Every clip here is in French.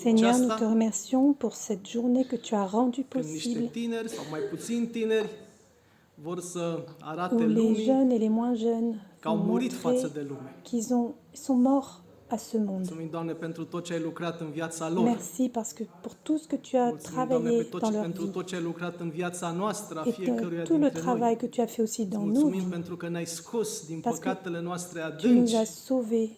Seigneur, nous te aceasta, remercions pour cette journée que tu as rendue când niște possible, tineri sau mai puțini tineri vor să où arate les lumii jeunes et les moins jeunes că au vont murit față montrer de lume. ils sont morts à ce monde. Mulțumim, Doamne, pentru tot ce ai lucrat în viața lor. Merci parce que pour tout ce que tu as Mulțumim, Doamne, travaillé dans leur pentru vie tot ce ai lucrat în viața noastră, a et fiecăruia tout le dintre noi. travail que tu as fait aussi dans nos Mulțumim vies. pentru că ne-ai scos din Parce que păcatele noastre Tu nous adânci, as sauvés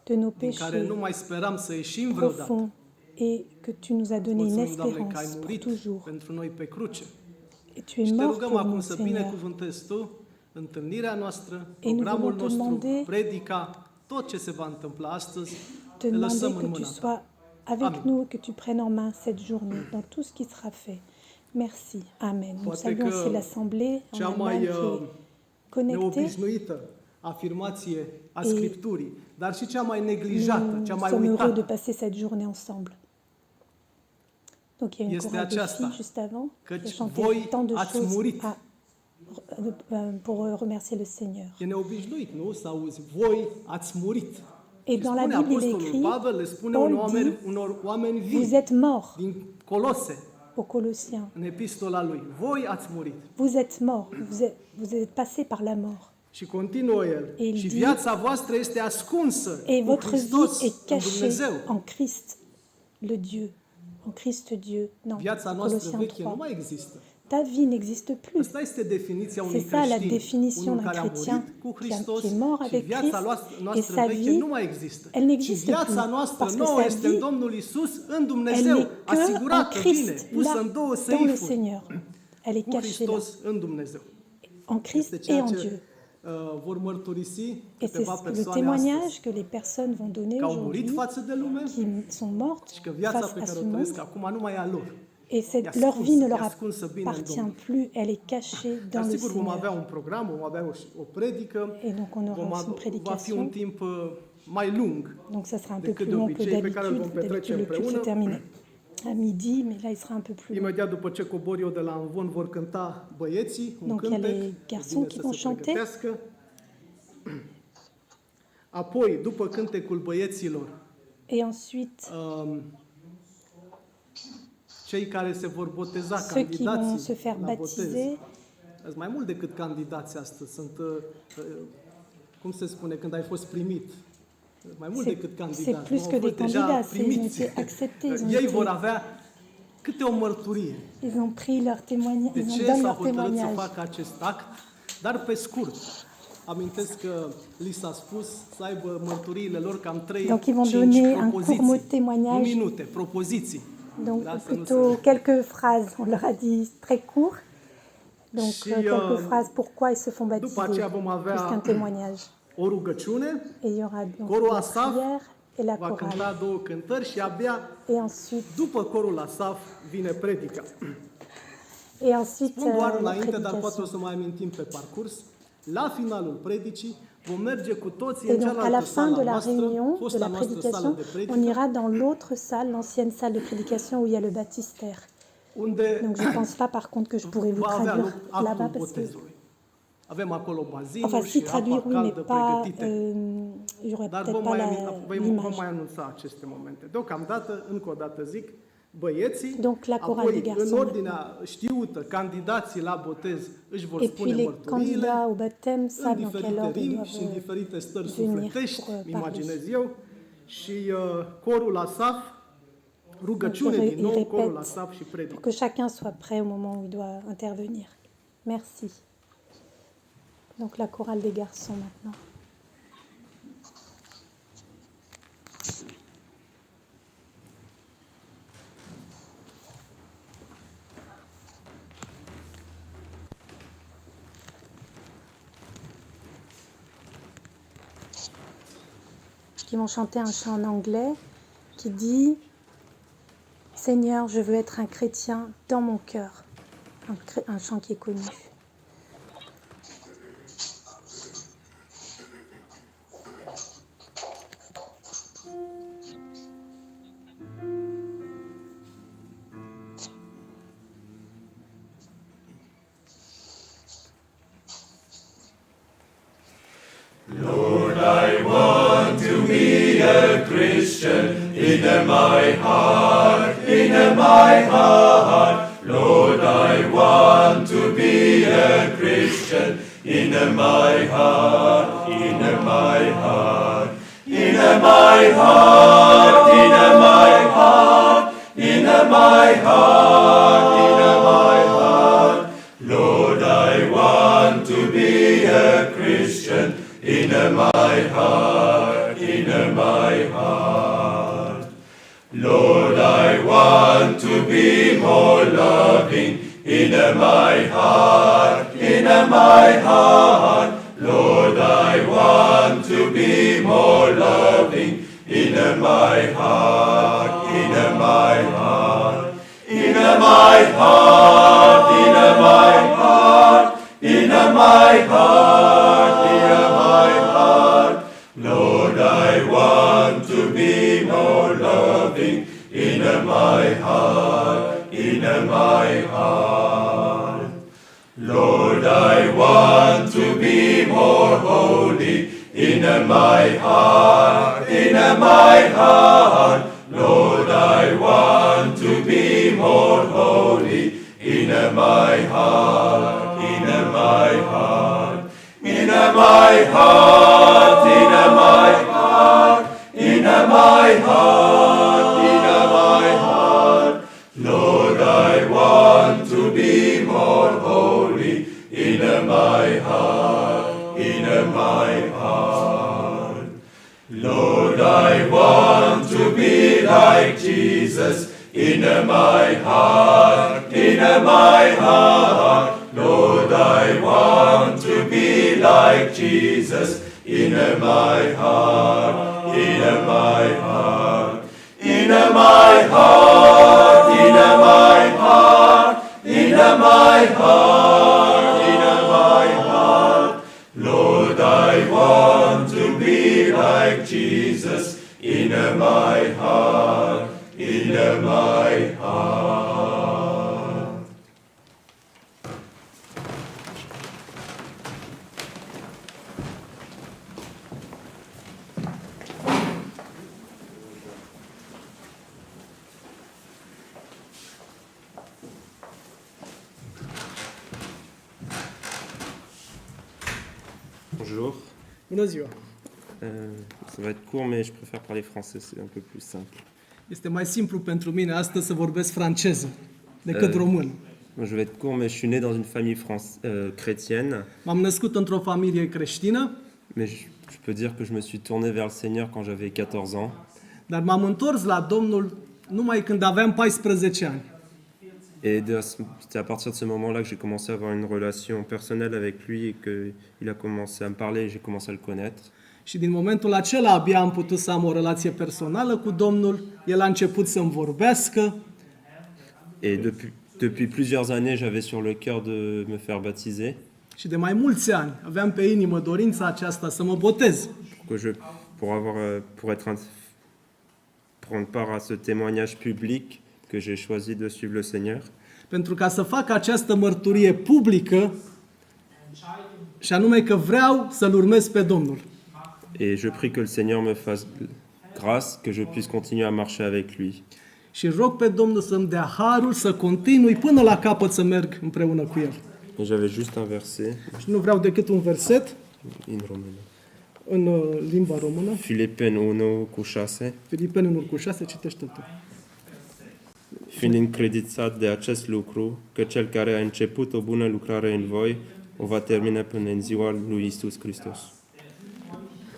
de nos din care péchés nu mai speram să ieșim vreodată. profonds et que tu nous as donné une Mulțumim, Doamne, că ai espérance pour murit toujours. pentru noi pe cruce. Et tu es Și te mort rugăm pour acum nous, să Seigneur. binecuvântezi Tu întâlnirea noastră, Et nous programul voulons te nostru, demander- predica, tot ce se va întâmpla astăzi, Te le lăsăm demander în que tu mâna Ta. sois avec Amen. nous, que tu prennes en main cette journée dans tout ce qui sera fait. Merci. Amen. Nous Poate saluons că aussi l'Assemblée en cea Allemagne mai qui est connectée. neobișnuită afirmație a Scripturii, dar și cea mai neglijată, cea Nous mai sommes heureux de uitată, passer cette journée ensemble. Donc il y a une Este chorale de aceasta, filles juste avant qui a căci chanté voi tant de ați choses murit. pour remercier le Seigneur. E neobișnuit, nu? Să auzi, voi ați murit. Et Și dans la spune Bible, il est Apostolul écrit, Pavel, le spune Paul unor oameni vous vii êtes morts din Colose, aux Colossiens. în epistola lui. Voi ați murit. Vous êtes morts, vous êtes passés par la mort. Și continuă el. Il Și dit, viața voastră este ascunsă Et cu votre vie Hristos est în cachée Dumnezeu. en Christ, le Dieu. En Christ Dieu. Non, Viața noastră Colossiens veche nu 3. mai există. Ta vie n'existe plus. Asta este definiția unui C'est ça la creștin. définition Unul d'un care a chrétien murit cu Hristos qui est mort și avec viața Christ et noastră sa veche vie, nu mai există. elle Și n'existe viața plus, noastră parce que nouă sa este în vie, Domnul Isus, în Elle Dumnezeu, n'est que en asigurată, bine, Christ, pusă là, în două dans le seifuri, Seigneur. Elle est cu cachée là, Hristos în Dumnezeu. en Christ Este et ceea en ce Dieu. vor mărturisi Et c'est câteva le persoane astăzi, témoignage que les personnes vont donner că au murit aujourd'hui, față de lume qui sont mortes și că viața face pe à care ce o trăiesc monde. acum nu mai e a lor. Et leur vie ne leur appartient plus, elle est cachée Dar dans le sigur vom avea Seigneur. un program, vom avea o predică, Et donc on aura aussi une va fi un prédication, timp mai lung donc ça sera un peu decât plus de long que obicei, pe care îl vom d'habitude. petrece D'habitude le culte se împreună. termine à midi, mais là il sera un peu plus long. Imediat după ce cobor eu de la Învon vor cânta băieții un Donc, il y a cântec, les e garçons bine qui să vont se chanter. pregătească. Apoi, după cântecul băieților, Et ensuite, cei care se vor boteza, ceux qui vont se candidații faire la botez. baptiser, Sunt mai mult decât candidați astăzi. Sunt, cum se spune, când ai fost primit. Mai mult decât c'est candidați. plus nu, que au des fost deja candidats, ils ont primiți. été acceptés, ils ont Ei vor été- avea câte o mărturie. ils ont pris leur témoignage, De ils ont ce donné s-au leur hotărât să témoignage. facă acest act? Dar pe scurt, amintesc că li s-a spus să aibă mărturiile lor cam 3-5 Donc, ils vont donner un court mot de témoignage. Nu minute, propoziții. Donc Da, să nu plutôt se- quelques phrases, on leur a dit très court. Donc Și, quelques phrases pourquoi ils se font după baptiser, aceea vom plus avea qu'un témoignage. o rugăciune, Et il y aura donc corul la Asaf prière et la va chorale. cânta 2 cântări și abia Et ensuite, după corul Asaf vine predica. et ensuite Spun doar la înainte, dar poate o prédication. să mai amintim pe parcurs. La finalul predicii vom merge cu toții Et în donc à la cealaltă fin de sală la noastră, réunion, de fosta la noastră sală prédication, de on predică, ira dans l'autre salle, l'ancienne salle de prédication où il y a le baptistère. unde Donc je ne pense pas par contre que je pourrais vous va avea traduire loc actul là-bas parce que, botezului. Avem acolo bazinul enfin si și traduire apa oui, mais caldă pas, pregătite. il y aurait Dar peut-être pas vom l'image. mai anunța aceste momente. Deocamdată, încă o dată zic, băieții, Donc, la chorale apoi des în garçons. ordinea știută, candidații la botez își vor Et spune puis les mărturiile, candidats au baptême în savent dans quel diferite ordre ils limbi și în doivent diferite stări venir sufletești, pour îmi parler. imaginez eu, și corul Asaf, rugăciune Donc, din il nou, répète corul Asaf și pour predică. que chacun soit prêt au moment où il doit intervenir. Merci. Donc la chorale des garçons maintenant. Qui vont chanter un chant en anglais qui dit Seigneur, je veux être un chrétien dans mon cœur. Un chant qui est connu. Lord, I want to be a Christian in Bonjour. Bună ziua! Ça va être court, mais je préfère parler français, c'est un peu plus simple. Este mai simplu pentru mine astăzi să vorbesc franceză decât român. Je vais être court, mais je suis né dans une famille chrétienne. M-am născut într-o familie creștină, Mais je peux dire que je me suis tourné vers le Seigneur quand j'avais 14 ans. dar m-am întors la Domnul numai când aveam 14 ani. Et c'était à partir de ce moment-là que j'ai commencé à avoir une relation personnelle avec lui et qu'il a commencé à me parler et j'ai commencé à le connaître. Și din momentul acela abia am putut să am o relație personală cu Domnul. El a început să-mi vorbească. Et depuis plusieurs années, j'avais sur le cœur de me faire baptiser. Și de mai mulți ani aveam pe inimă dorința aceasta să mă botez. Pour prendre part à ce témoignage public que j'ai choisi de suivre le Seigneur. Pentru ca să fac această mărturie publică, și anume că vreau să-L urmez pe Domnul. Et je prie que le Seigneur me fasse grâce, que je puisse continuer à marcher avec lui. Și rog pe Domnul să-mi dea harul să continui până la capăt să merg împreună cu El. Et j'avais juste un verset Și nu vreau decât un verset in română. în limba română. Filipeni 1:6. Filipeni 1:6, citește tu. Fiind încredințat de acest lucru, că cel care a început o bună lucrare în voi, o va termina până în ziua lui Iisus Hristos.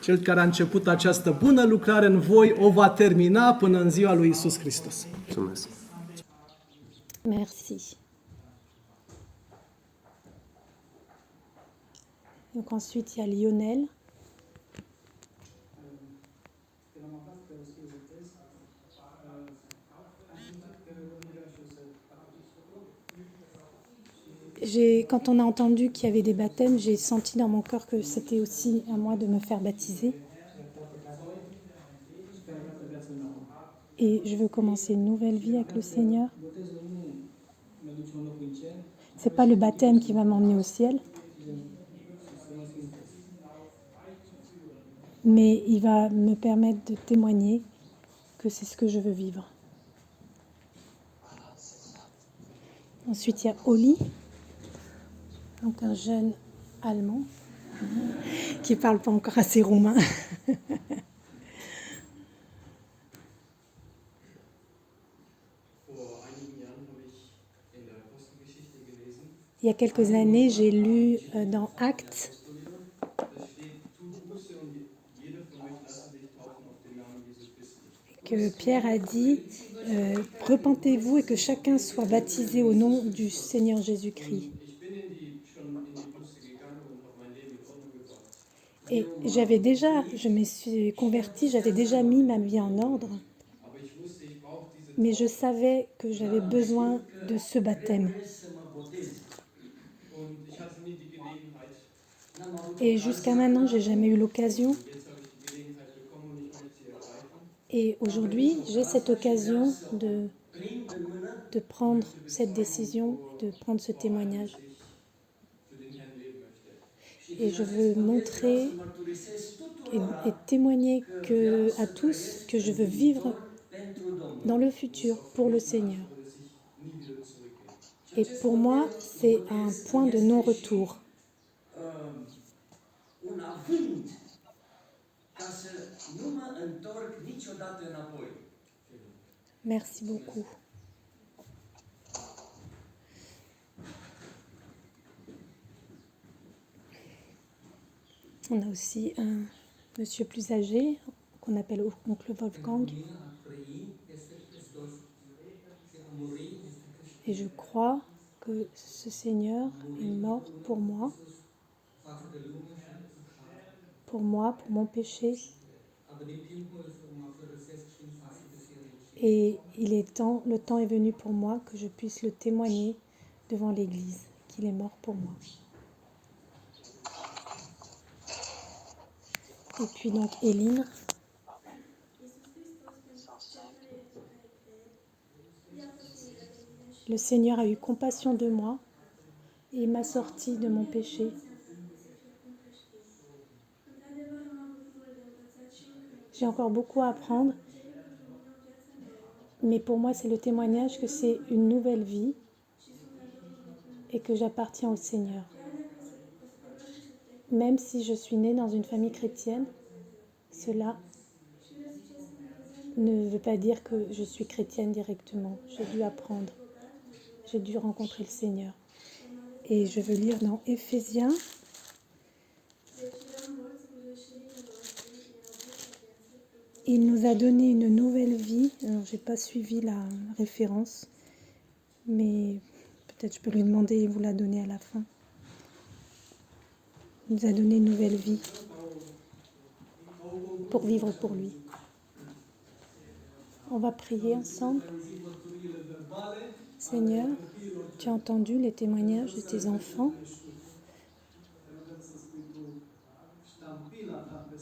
Cel care a început această bună lucrare în voi o va termina până în ziua lui Iisus Hristos. Mulțumesc. Merci. Donc ensuite, il y a Lionel. Quand on a entendu qu'il y avait des baptêmes, j'ai senti dans mon cœur que c'était aussi à moi de me faire baptiser. Et je veux commencer une nouvelle vie avec le Seigneur. C'est pas le baptême qui va m'emmener au ciel, mais il va me permettre de témoigner que c'est ce que je veux vivre. Ensuite, il y a Oli, donc un jeune Allemand qui ne parle pas encore assez roumain. Il y a quelques années, j'ai lu dans Actes que Pierre a dit « Repentez-vous et que chacun soit baptisé au nom du Seigneur Jésus-Christ ». Et je me suis convertie, j'avais déjà mis ma vie en ordre, mais je savais que j'avais besoin de ce baptême. Et jusqu'à maintenant, j'ai jamais eu l'occasion. Et aujourd'hui, j'ai cette occasion de prendre cette décision, de prendre ce témoignage. Et je veux montrer et témoigner à tous que je veux vivre dans le futur pour le Seigneur. Et pour moi, c'est un point de non-retour. Merci beaucoup. On a aussi un monsieur plus âgé qu'on appelle oncle Wolfgang. Et je crois que ce Seigneur est mort pour moi, pour mon péché. Et le temps est venu pour moi que je puisse le témoigner devant l'Église, qu'il est mort pour moi. Et puis donc Éline. Le Seigneur a eu compassion de moi et m'a sorti de mon péché. J'ai encore beaucoup à apprendre, mais pour moi c'est le témoignage que c'est une nouvelle vie et que j'appartiens au Seigneur. Même si je suis née dans une famille chrétienne, cela ne veut pas dire que je suis chrétienne directement. J'ai dû apprendre, j'ai dû rencontrer le Seigneur. Et je veux lire dans Éphésiens. Il nous a donné une nouvelle vie. Alors, je n'ai pas suivi la référence, mais peut-être je peux lui demander et vous la donner à la fin. Il nous a donné une nouvelle vie pour vivre pour lui. On va prier ensemble. Seigneur, tu as entendu les témoignages de tes enfants.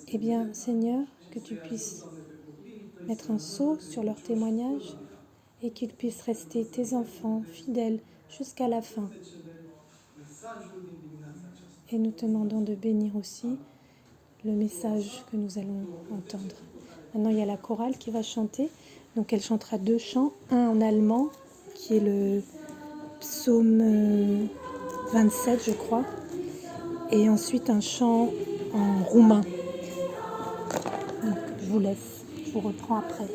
Eh bien, Seigneur, que tu puisses mettre un sceau sur leurs témoignages et qu'ils puissent rester tes enfants fidèles jusqu'à la fin. Et nous te demandons de bénir aussi le message que nous allons entendre. Maintenant, il y a la chorale qui va chanter. Donc, elle chantera 2 chants. Un en allemand, qui est le psaume 27, je crois. Et ensuite, un chant en roumain. Donc, je vous laisse. Je vous reprends après.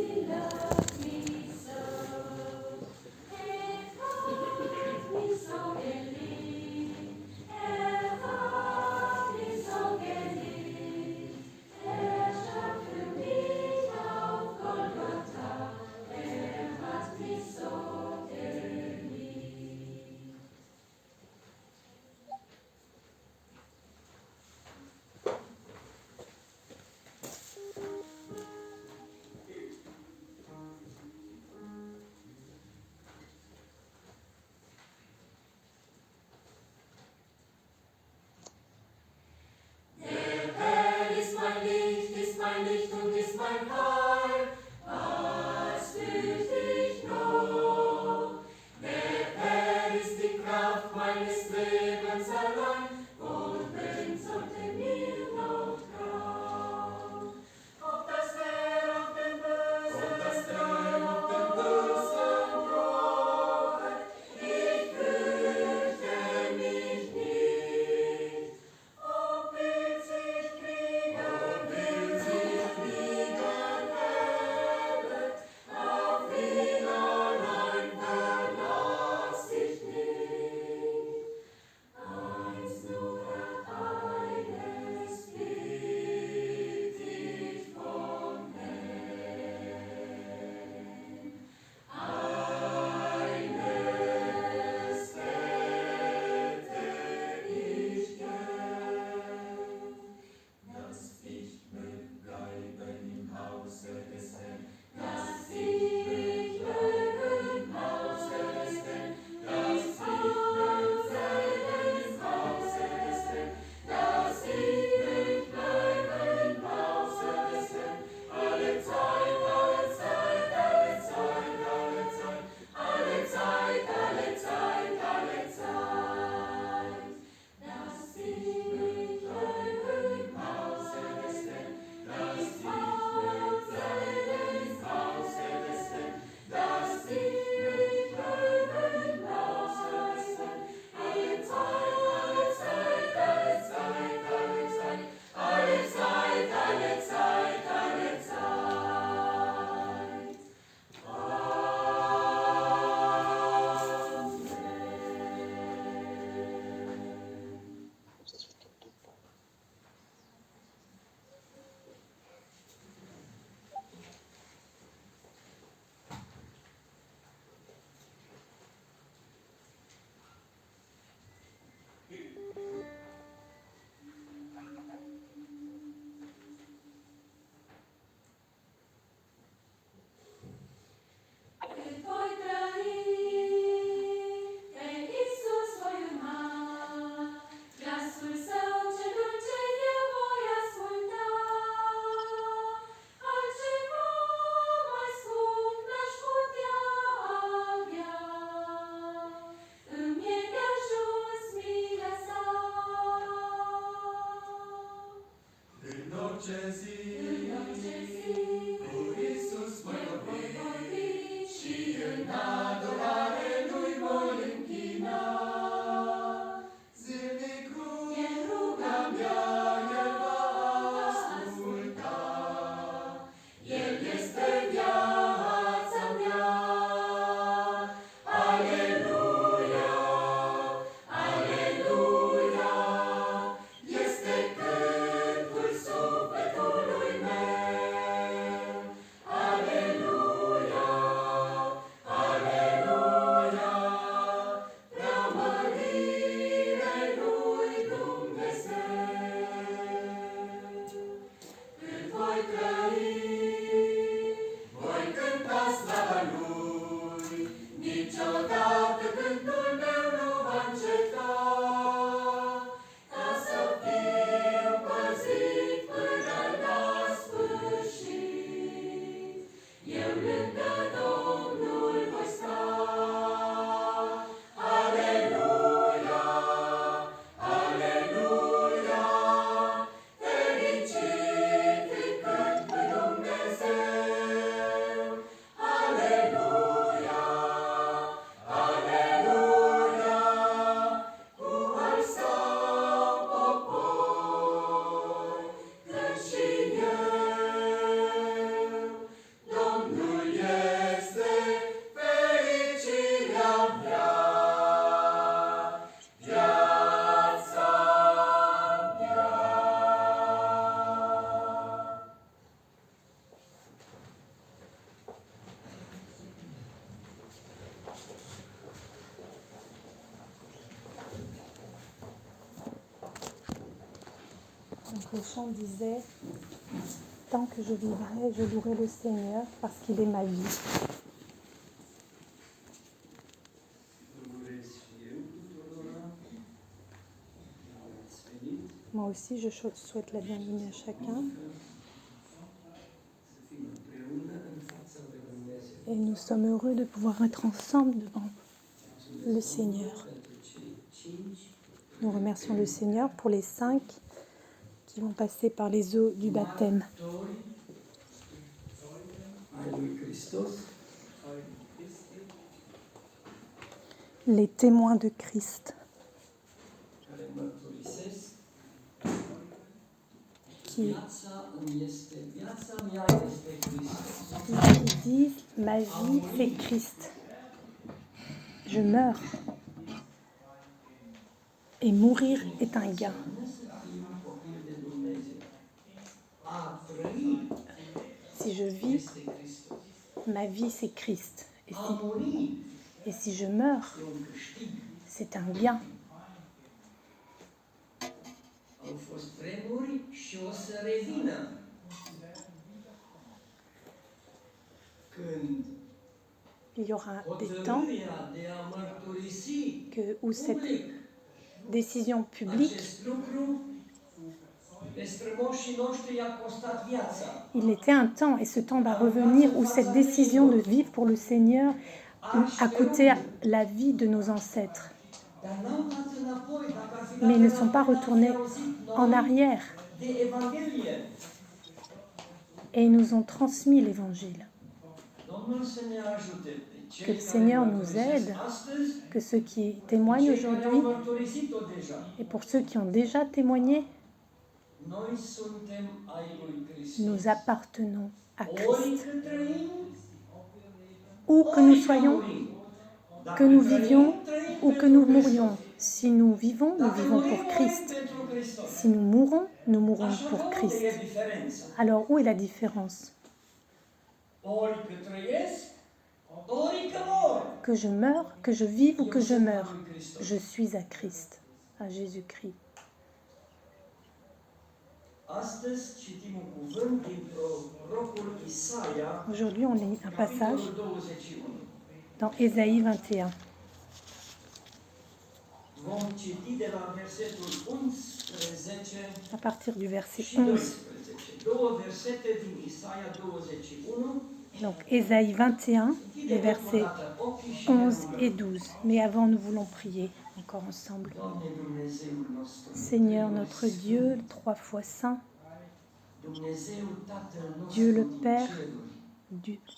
Donc le chant disait « Tant que je vivrai, je louerai le Seigneur parce qu'il est ma vie. » Moi aussi, je souhaite la bienvenue à chacun. Et nous sommes heureux de pouvoir être ensemble devant le Seigneur. Nous remercions le Seigneur pour les 5 qui vont passer par les eaux du baptême. Les témoins de Christ qui disent « Ma vie, c'est Christ. Je meurs. Et mourir est un gain. » Si je vis, ma vie, c'est Christ. Et si je meurs, c'est un gain. Il y aura des temps où cette décision publique, il était un temps, et ce temps va revenir, où cette décision de vivre pour le Seigneur a coûté la vie de nos ancêtres. Mais ils ne sont pas retournés en arrière. Et ils nous ont transmis l'Évangile. Que le Seigneur nous aide, que ceux qui témoignent aujourd'hui, et pour ceux qui ont déjà témoigné, nous appartenons à Christ. Où que nous soyons, que nous vivions ou que nous mourions, si nous vivons pour Christ. Si nous mourons pour Christ. Alors où est la différence ? Que je meure, que je vive ou que je meure, je suis à Christ, à Jésus-Christ. Aujourd'hui, on lit un passage dans Ésaïe 21. À partir du verset 11. Donc Ésaïe 21, les versets 11 et 12. Mais avant, nous voulons prier encore ensemble. Seigneur notre Dieu, 3 fois saint, Dieu le Père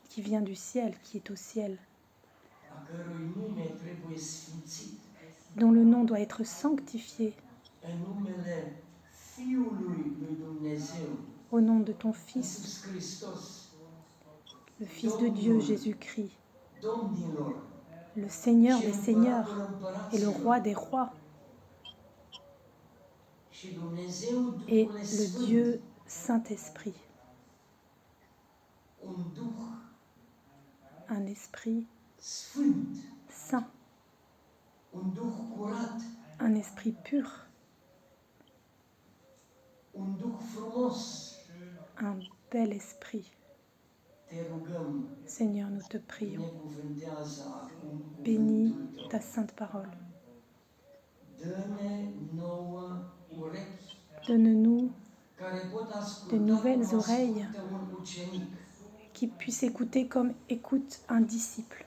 qui vient du ciel, qui est au ciel, dont le nom doit être sanctifié au nom de ton Fils, le Fils de Dieu, Jésus-Christ, le Seigneur des seigneurs et le Roi des rois, et le Dieu Saint-Esprit, un esprit saint, un esprit pur, un bel esprit. Seigneur, nous te prions. Bénis ta sainte parole. Donne-nous de nouvelles oreilles qui puissent écouter comme écoute un disciple.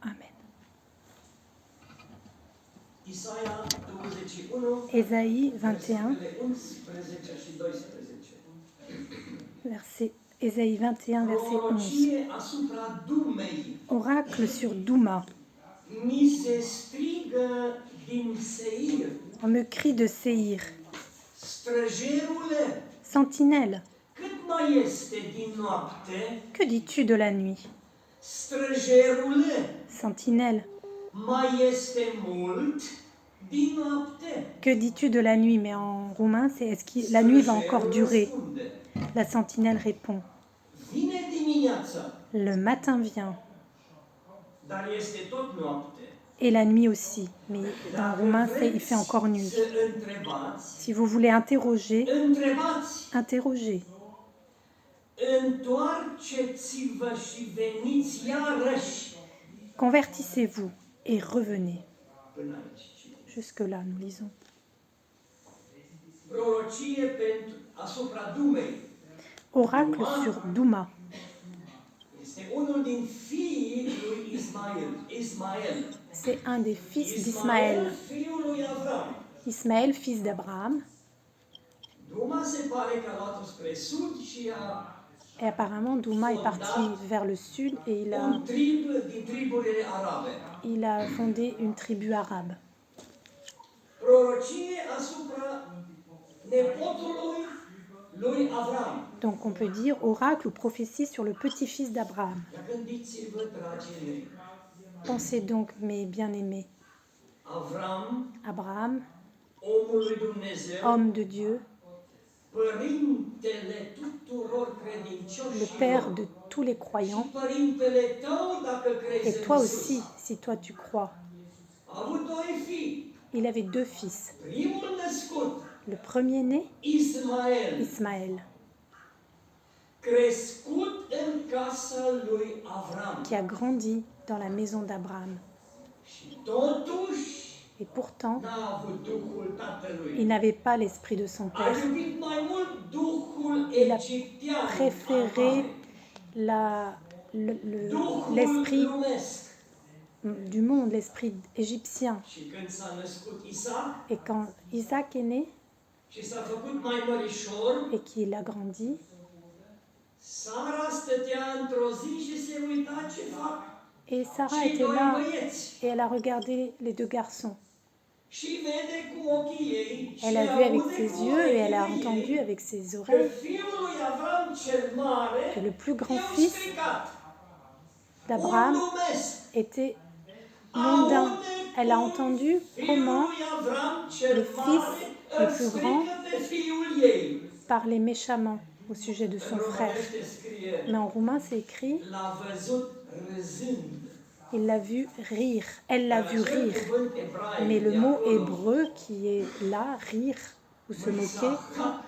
Amen. Ésaïe 21, Ésaïe 21, verset 11. Oracle sur Douma. On me crie de Séhir. Sentinelle, que dis-tu de la nuit? Sentinelle, que dis-tu de la nuit? Mais en roumain, c'est est-ce que la nuit va encore durer? La sentinelle répond, le matin vient, et la nuit aussi. Mais dans Romains, il fait encore nuit. Să întrebați, Si vous voulez interroger, întrebați, interrogez. întoarceți-vă și veniți iarăși. Convertissez-vous et revenez. Până aici. Jusque-là, nous lisons. Prorocie asupra Dumei. Oracle sur Douma. Este unul din fiii lui Ismael. C'est un des fils d'Ismaël. Fiul lui Avram. Ismaël, fils d'Abraham. Duma se pare că a luat-o spre sud și a Et apparemment, Douma est parti vers le sud et un trib din triburile arabe. il a fondé une tribu arabe. Prorocie asupra nepotului lui Avram. Donc on peut dire oracle ou prophétie sur le petit-fils d'Abraham. Ia gândiți-vă, dragii mei, Pensez donc, mes bien-aimés, Avram, Abraham, omul lui Dumnezeu, homme de Dieu, părintele tuturor le credincioșilor, père de tous les și croyants, părintele tău dacă crezi et în toi Iisus. aussi, si toi tu crois. A avut doi fii. Il avait deux fils. Primul născut, Le premier-né, Ismael, Ismaël, crescut în casa lui Avram. qui a grandi dans la maison d'Abraham. Și totuși Et pourtant, n-a avut Duhul tatălui. il n'avait pas l'esprit de son A père. iubit mai mult Duhul Il a egiptean, préféré l'esprit lumesc. du monde, l'esprit égyptien. Și când s-a născut Isaac Et quand Isaac est né și s-a făcut mai mărișor, et qu'il a grandi, Sara stătea într-o zi și se uita ce fac et Sarah cei était doi là băieți. et elle a regardé les deux garçons. Și vede cu ochii ei și Elle a vu avec aude ses cu yeux et elle a ochii entendu ei avec ses că oreilles fiul lui Avram cel mare que le plus grand e un fils stricat, un d'Abraham lumesc. était mondain. Elle a entendu comment Fiul lui Avram cel le fils mare le îl plus strică grand pe fiul ei. parlait méchamment au sujet de son În frère. românește scrie, Mais en roumain, c'est écrit l-a văzut râzând. il l'a vu rire. Elle l'a vu rire. Cuvânt ebraic Mais le de mot acolo, hébreu qui est là, rire ou se moquer, Măsachak,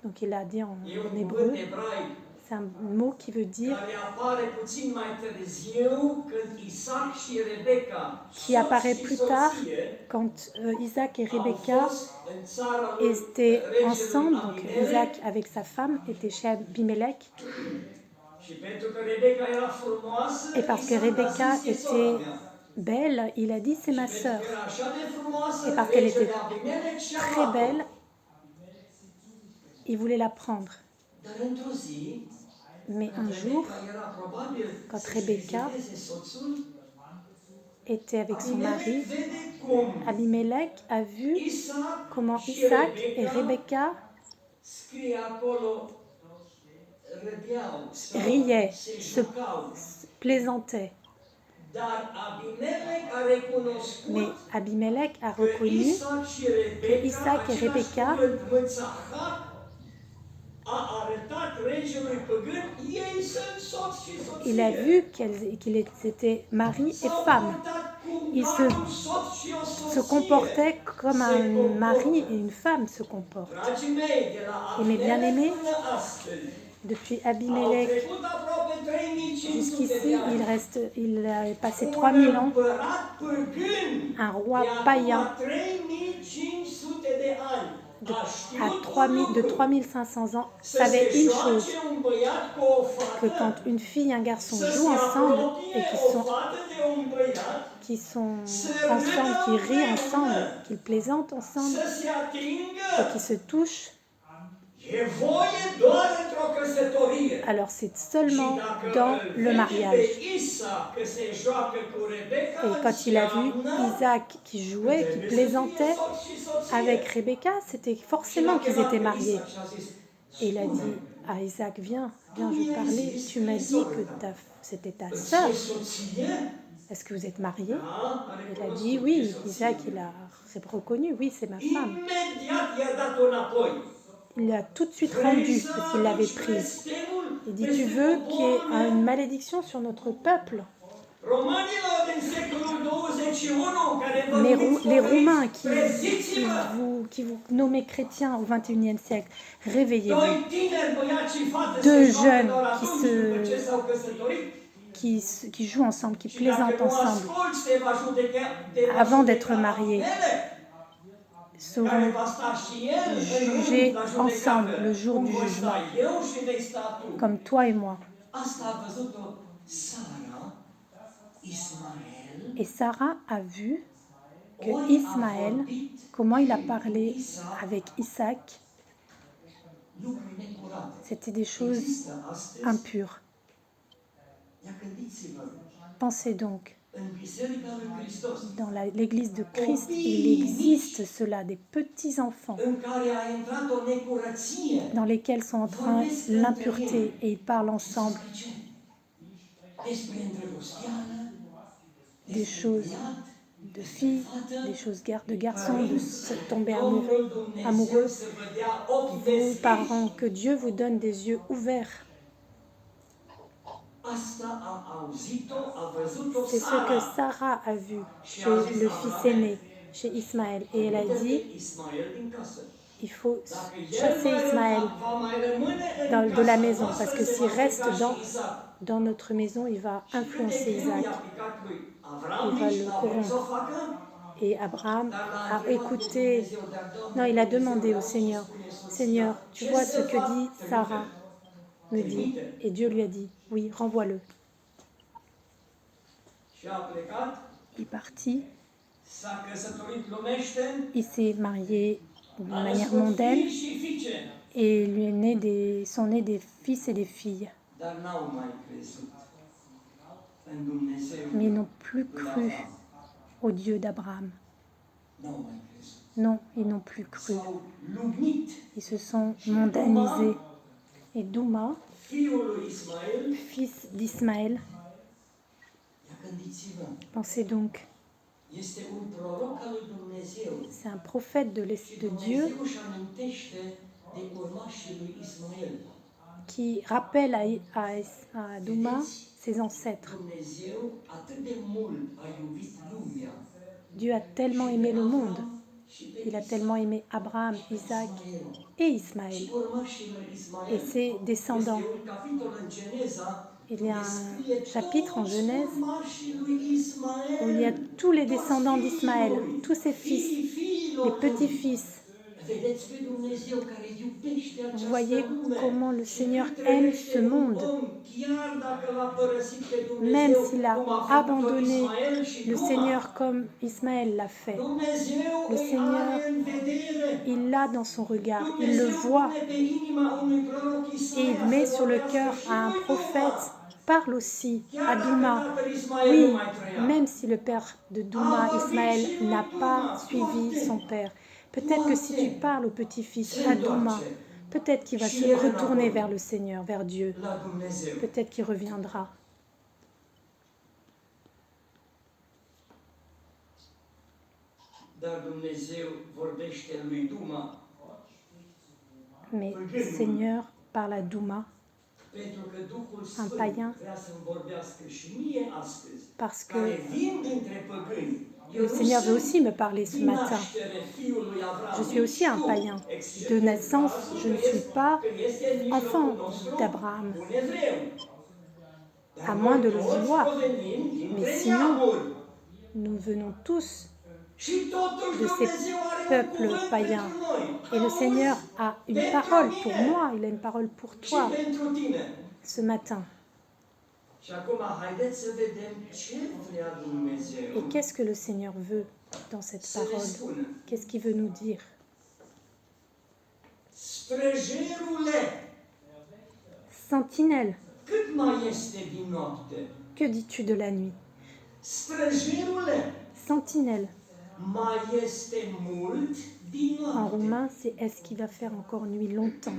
donc il a dit en e un hébreu, cuvânt ebraic c'est un mot qui veut dire, care apare puțin mai târziu când Isaac și Rebecca, qui apparaît plus tard quand Isaac et Rebecca étaient ensemble, donc Isaac avec sa femme était chez Abimelech, Și pentru că Rebecca era frumoasă, et parce que Isaac a Rebecca zis, "E sora était mea." belle, il a dit c'est ma Pentru sœur. că era așa de frumoasă, Et parce qu'elle regele était Abimelec și-a Très luat-o. belle, il voulait la prendre. Dar într-o zi, Mais când un jour, Rebecca era probabil quand să-și Rebecca viziteze soțul, était avec son Abimelec mari, vede cum Abimelech a vu Isaac comment și Isaac et Rebecca Rebecca scrie acolo, râdeau sau riaient, se se jucau. plaisantaient. Dar Abimelec a recunoscut Mais Abimelech a că reconnu Isaac și Rebecca, Isaac et același Rebecca, cuvânt, mățahat, a arătat regelui păgân, ei sunt soț și soție. il a vu qu'ils étaient mari et S-au femme. purtat cum Ils doar un soț și o soție. Se comportaient comme un mari et une femme se comportent. Dragii mei, de la Et mes bien-aimés, Abimelec până astăzi, Depuis au Abimelech trecut aproape 3500 jusqu'ici, de ani. il a passé Un 3000 ans, împărat păgân un roi de acum païen 3500 de ani de, a à știut 3000, un de lucru, 3500 ans să savait se une joace chose, un băiat cu o que fată, quand une fille et un garçon să jouent se ensemble apropie et o fată de un băiat, qui sont ensemble, qui rient ensemble, qu'ils plaisantent ensemble să se atingă, et qui se touchent, e voie doar într-o căsătorie. alors c'est seulement Și dacă dans îl le vede mariage. pe Isaac că se joacă cu Rebecca, Et quand il a vu Isaac qui jouait, qui plaisantait avec Rebecca, c'était forcément qu'ils étaient mariés. Et il a dit à Isaac, viens, je veux parler. Tu m'as dit que c'était ta sœur. Est-ce que vous êtes mariés? Il a dit oui. Isaac, il a reconnu, oui, c'est ma femme. Imediat i-a dat-o înapoi. Il l'a tout de suite rendue parce qu'il l'avait prise. Il dit, tu veux qu'il y ait une malédiction sur notre peuple? Romanilor din secolul 20 Mais les Roumains qui vous nommez chrétiens au XXIe siècle, réveillez-vous. Deux jeunes qui jouent ensemble, qui plaisantent ensemble, avant d'être mariés, seront jugés ensemble le jour du jugement, comme toi et moi. Et Sarah a vu que Ismaël, comment il a parlé avec Isaac, c'était des choses impures. Pensez donc, dans l'église de Christ, il existe cela, des petits-enfants dans lesquels sont en train l'impureté et ils parlent ensemble des choses de filles, des choses de garçons, de se tomber amoureux. Vous, parents, que Dieu vous donne des yeux ouverts. C'est ce que Sarah a vu chez le fils aîné, chez Ismaël. Et elle a dit, il faut chasser Ismaël de la maison, parce que s'il reste dans notre maison, il va influencer Isaac. Il va le corrompre. Et Abraham a écouté. Non, il a demandé au Seigneur, Seigneur, tu vois ce que dit Sarah, me dit. Et Dieu lui a dit, oui, renvoie-le. Il est parti. Il s'est marié d'une manière mondaine et lui sont nés des fils et des filles. Mais ils n'ont plus cru au Dieu d'Abraham. Non, ils n'ont plus cru. Ils se sont mondanisés. Et Douma, fils d'Ismaël, pensez donc, c'est un prophète de Dieu qui rappelle à Douma ses ancêtres. Dieu a tellement aimé le monde. Il a tellement aimé Abraham, Isaac et Ismaël et ses descendants. Il y a un chapitre en Genèse où il y a tous les descendants d'Ismaël, tous ses fils, les petits-fils. Vous voyez comment le Seigneur aime ce monde. Même s'il a abandonné le Seigneur comme Ismaël l'a fait. Le Seigneur, il l'a dans son regard, il le voit et il met sur le cœur à un prophète. Parle aussi à Douma. Oui, même si le père de Douma, Ismaël, n'a pas suivi son père. Peut-être que si tu parles au petit-fils, à Douma, peut-être qu'il va se retourner vers le Seigneur, vers Dieu. Peut-être qu'il reviendra. Mais le Seigneur parle à Douma, un païen, parce que le Seigneur veut aussi me parler ce matin. Je suis aussi un païen. De naissance, je ne suis pas enfant d'Abraham, à moins de le vouloir. Mais sinon, nous venons tous de ces peuples païens. Et le Seigneur a une parole pour moi, il a une parole pour toi ce matin. Et qu'est-ce que le Seigneur veut dans cette parole? Qu'est-ce qu'il veut nous dire? Sentinelle, que dis-tu de la nuit? Sentinelle. En roumain, c'est est-ce qu'il va faire encore nuit longtemps?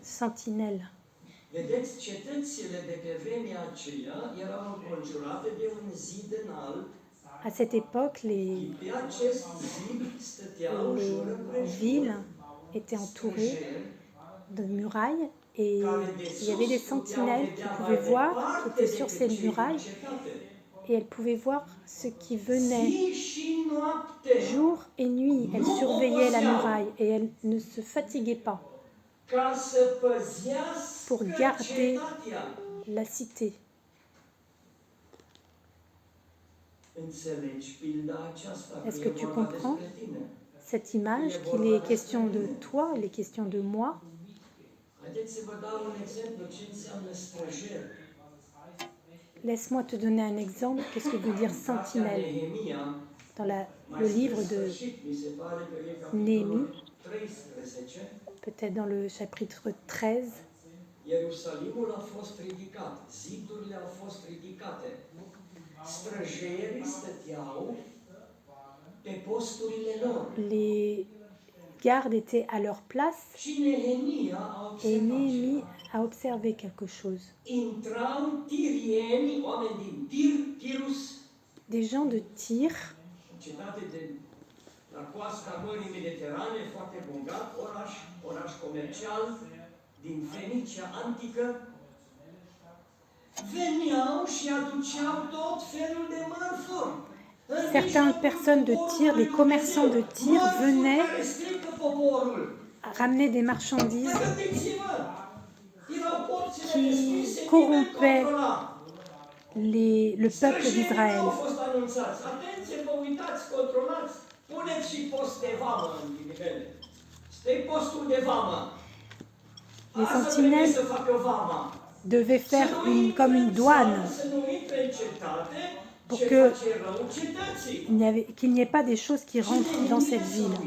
Sentinelle. À cette époque, les villes étaient entourées de murailles et il y avait des sentinelles qui pouvaient voir, qui étaient sur ces murailles et elle pouvait voir ce qui venait zi și noapte, jour et nuit. Elle surveillait la muraille et elle ne se fatiguait pas ca să păzească pour garder cetatea. la cité. Înțelegi pilda aceasta, Est-ce că que e tu vorba comprends despre tine. cette image qu'il est question de toi, il est question de moi? Haideți să vă dau un exemplu ce înseamnă străjer. Laisse-moi te donner un exemple. Qu'est-ce que veut dire sentinelle? Nehemia, Dans mai le spre livre de sfârșit, mi se pare că e Néhémie, capitolul 13, peut-être dans le chapitre 13, Ierusalimul a fost ridicat, zidurile au fost ridicate, străjerii stăteau pe posturile lor. les gardes étaient à leur place Și Nehemia a et observat Néhémie ceva. a observé quelque chose. Intrau tirieni, oameni din Tir, Tirus, Des gens de Tyr, cetate de la coasta Mării Mediterane, foarte bogat, oraș comercial, din Fenicia antică, veneau și aduceau tot felul de mărfuri. certaines personnes de Tyr, des commerçants de Tyr venaient Care strică poporul. ramener des marchandises Gândiți-vă, erau porțile qui deschise, nimeni corrompaient controla. le peuple Străjerii d'Israël. au fost anunțați. Atenție, vă uitați, controlați, puneți și post de vamă în ghilimele. Stă postul de vamă. Les Asta trebuie sentinelles să facă vama. devaient Să faire nu intre comme une în douane sat, Să nu intre în cetate, pour ce que face rău cetății. qu'il n'y ait pas des choses qui rentrent dans cette ville,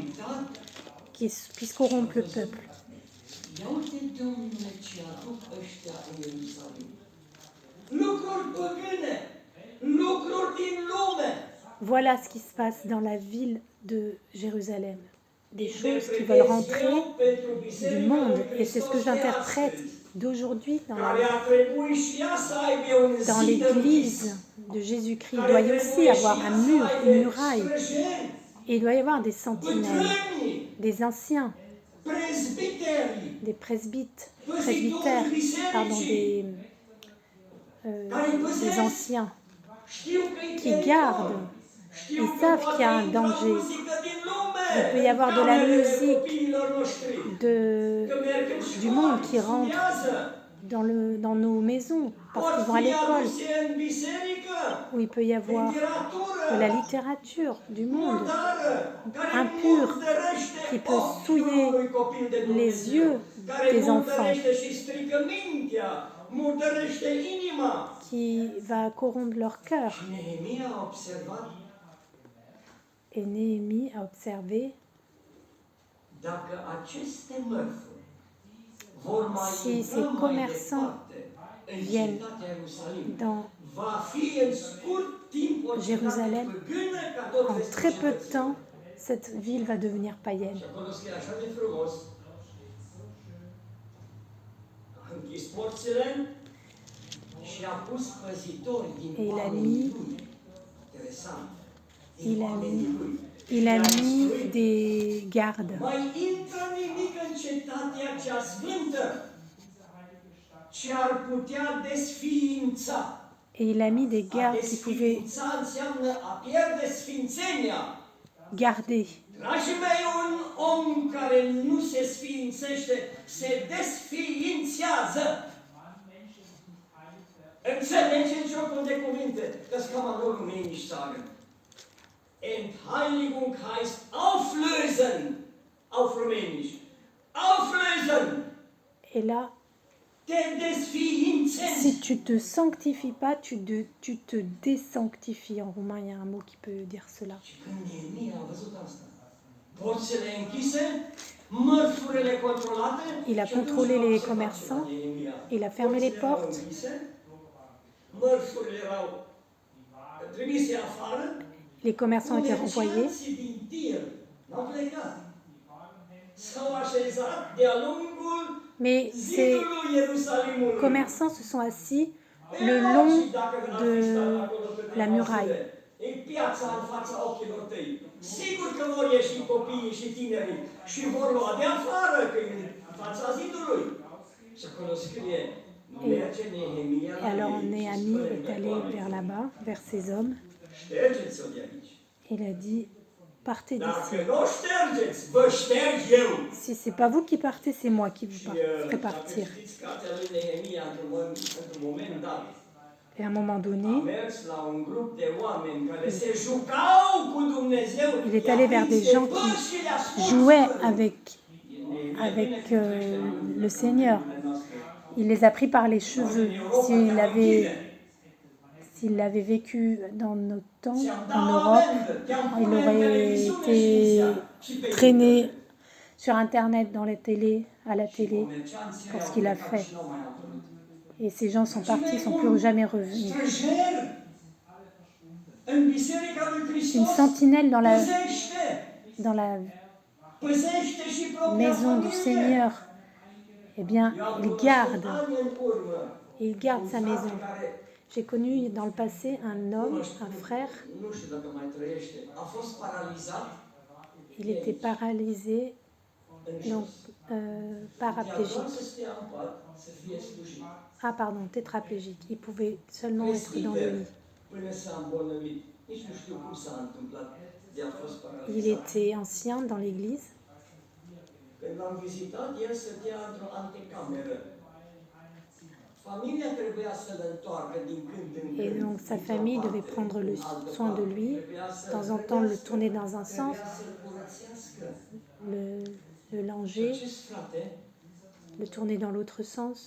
qui puissent corrompre le peuple. Ia uite, Domnule, ce aduc ăștia în Ierusalim. Lucruri păgâne, lucruri din lume. Voilà ce qui se passe dans la ville de Jérusalem. Des choses qui veulent rentrer du monde. Et c'est ce que j'interprète d'aujourd'hui dans l'église de Jésus-Christ. Il doit y aussi avoir un mur, une muraille. Et il doit y avoir des sentinelles, des anciens, des presbytères, pardon, des anciens qui gardent. Ils savent qu'il y a un danger. Il peut y avoir de la musique du monde qui rentre dans nos maisons parce qu'ils vont à l'école. Où il peut y avoir de la littérature du monde impure qui peut souiller les yeux des enfants, qui va corrompre leur cœur. Et Néhémie a observé si ces commerçants viennent dans Jérusalem, en très peu de temps, cette ville va devenir païenne. Et il a mis des gardes. Et il a mis des gardes qui pouvaient garder. Dragii mei, un om care nu se sființește, se desființează. Înțelegeți jocul de cuvinte? Das kann man nur rumänisch sagen. Entheiligung heißt auflösen. Auf Rumänisch. Auflösen. Et là, si tu te sanctifies pas, tu te désanctifies. En roumain, il y a un mot qui peut dire cela. Il a contrôlé les commerçants, il a fermé les portes. Les commerçants étaient renvoyés. Mais ces commerçants se sont assis le long de la muraille. Sigur că vor ieși copiii și tinerii și vor lua de afară, că e în fața zidului. Și acolo scrie, Merge Nehemia Et la alors ei și Néhémie spune, est "Băi, allé oameni, vers là-bas, vers ces hommes. ștergeți-o de aici. Il a dit, partez Dacă d'ici. nu o ștergeți, vă șterg eu." Si c'est pas vous qui partez, c'est moi qui vous Și ferai dacă partir. citiți cartea lui Nehemia într-un moment dat, Et à un moment a donné, mers la un grup de oameni care se jucau cu Dumnezeu. il est allé vers des gens qui jouaient avec le Seigneur. Il les a pris par les cheveux. S'il avait vécu dans nos temps, en Europe, il aurait été traîné sur Internet, dans les télés, à la télé, pour ce qu'il a fait. Et ces gens sont partis, sont plus jamais revenus. Une sentinelle dans la maison du Seigneur, eh bien, il garde sa maison. J'ai connu dans le passé un homme, un frère, il était paralysé, donc paraplégique. Ah pardon, tétraplégique. Il pouvait seulement être dans le lit. Il était ancien dans l'église. Când l-am vizitat, el stătea într-o antecameră. Familia trebuia să-l întoarcă din când în când. Et donc sa famille devait prendre soin de lui. De temps en temps, le tourner dans un sens, le langer, le tourner dans l'autre sens,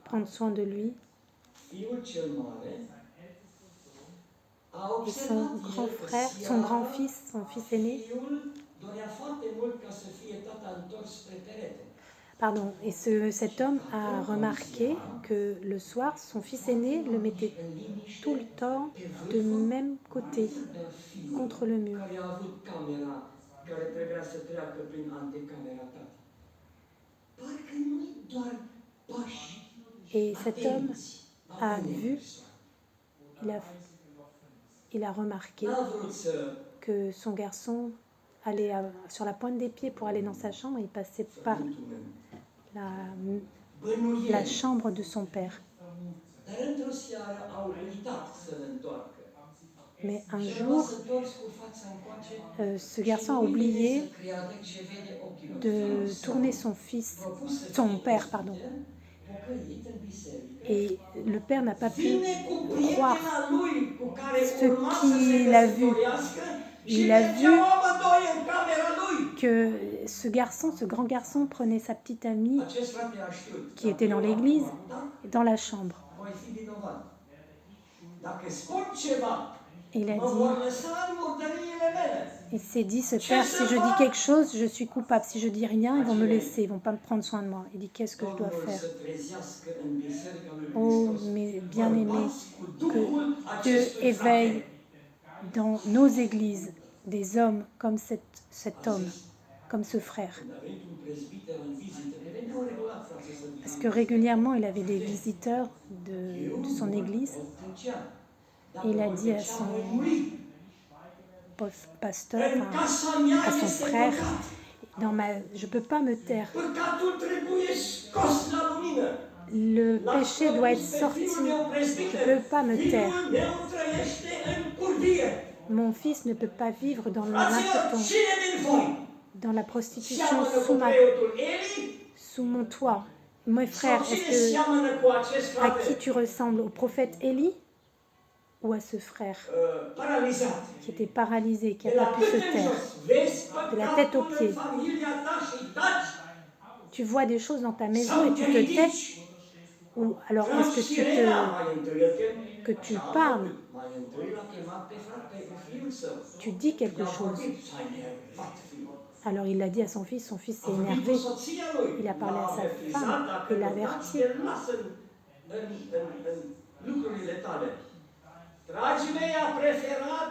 prendre soin de lui. Et son grand frère, son grand-fils, son fils aîné, pardon, et cet homme a remarqué que le soir, son fils aîné le mettait tout le temps de même côté, contre le mur. Et cet homme a vu, il a remarqué que son garçon allait sur la pointe des pieds pour aller dans sa chambre, et il passait par la chambre de son père. Mais un jour, ce garçon a oublié de tourner son père, pardon. Et le père n'a pas pu croire ce qu'il a vu. Il a vu que ce grand garçon prenait sa petite amie qui était dans l'église, dans la chambre. Il a dit, il s'est dit, ce père, si je dis quelque chose, je suis coupable. Si je dis rien, ils vont me laisser, ils vont pas me prendre soin de moi. Il dit, qu'est-ce que je dois faire? Oh, mes bien-aimés, que Dieu éveille dans nos églises des hommes comme cet homme, comme ce frère. Parce que régulièrement, il avait des visiteurs de son église. Et il a dit à son pasteur, à son frère, je ne peux pas me taire. Le péché doit être sorti. Je ne peux pas me taire. Mon fils ne peut pas vivre dans la prostitution sous mon toit. Mes frères, à qui tu ressembles? Au prophète Élie ou à ce frère qui était paralysé, qui n'a pas pu se taire, de la tête aux pieds? Tu vois des choses dans ta maison et tu te tais? Ou alors est-ce que tu parles? Tu dis quelque chose. Alors il l'a dit à son fils s'est énervé. Il a parlé à sa femme, il l'a averti.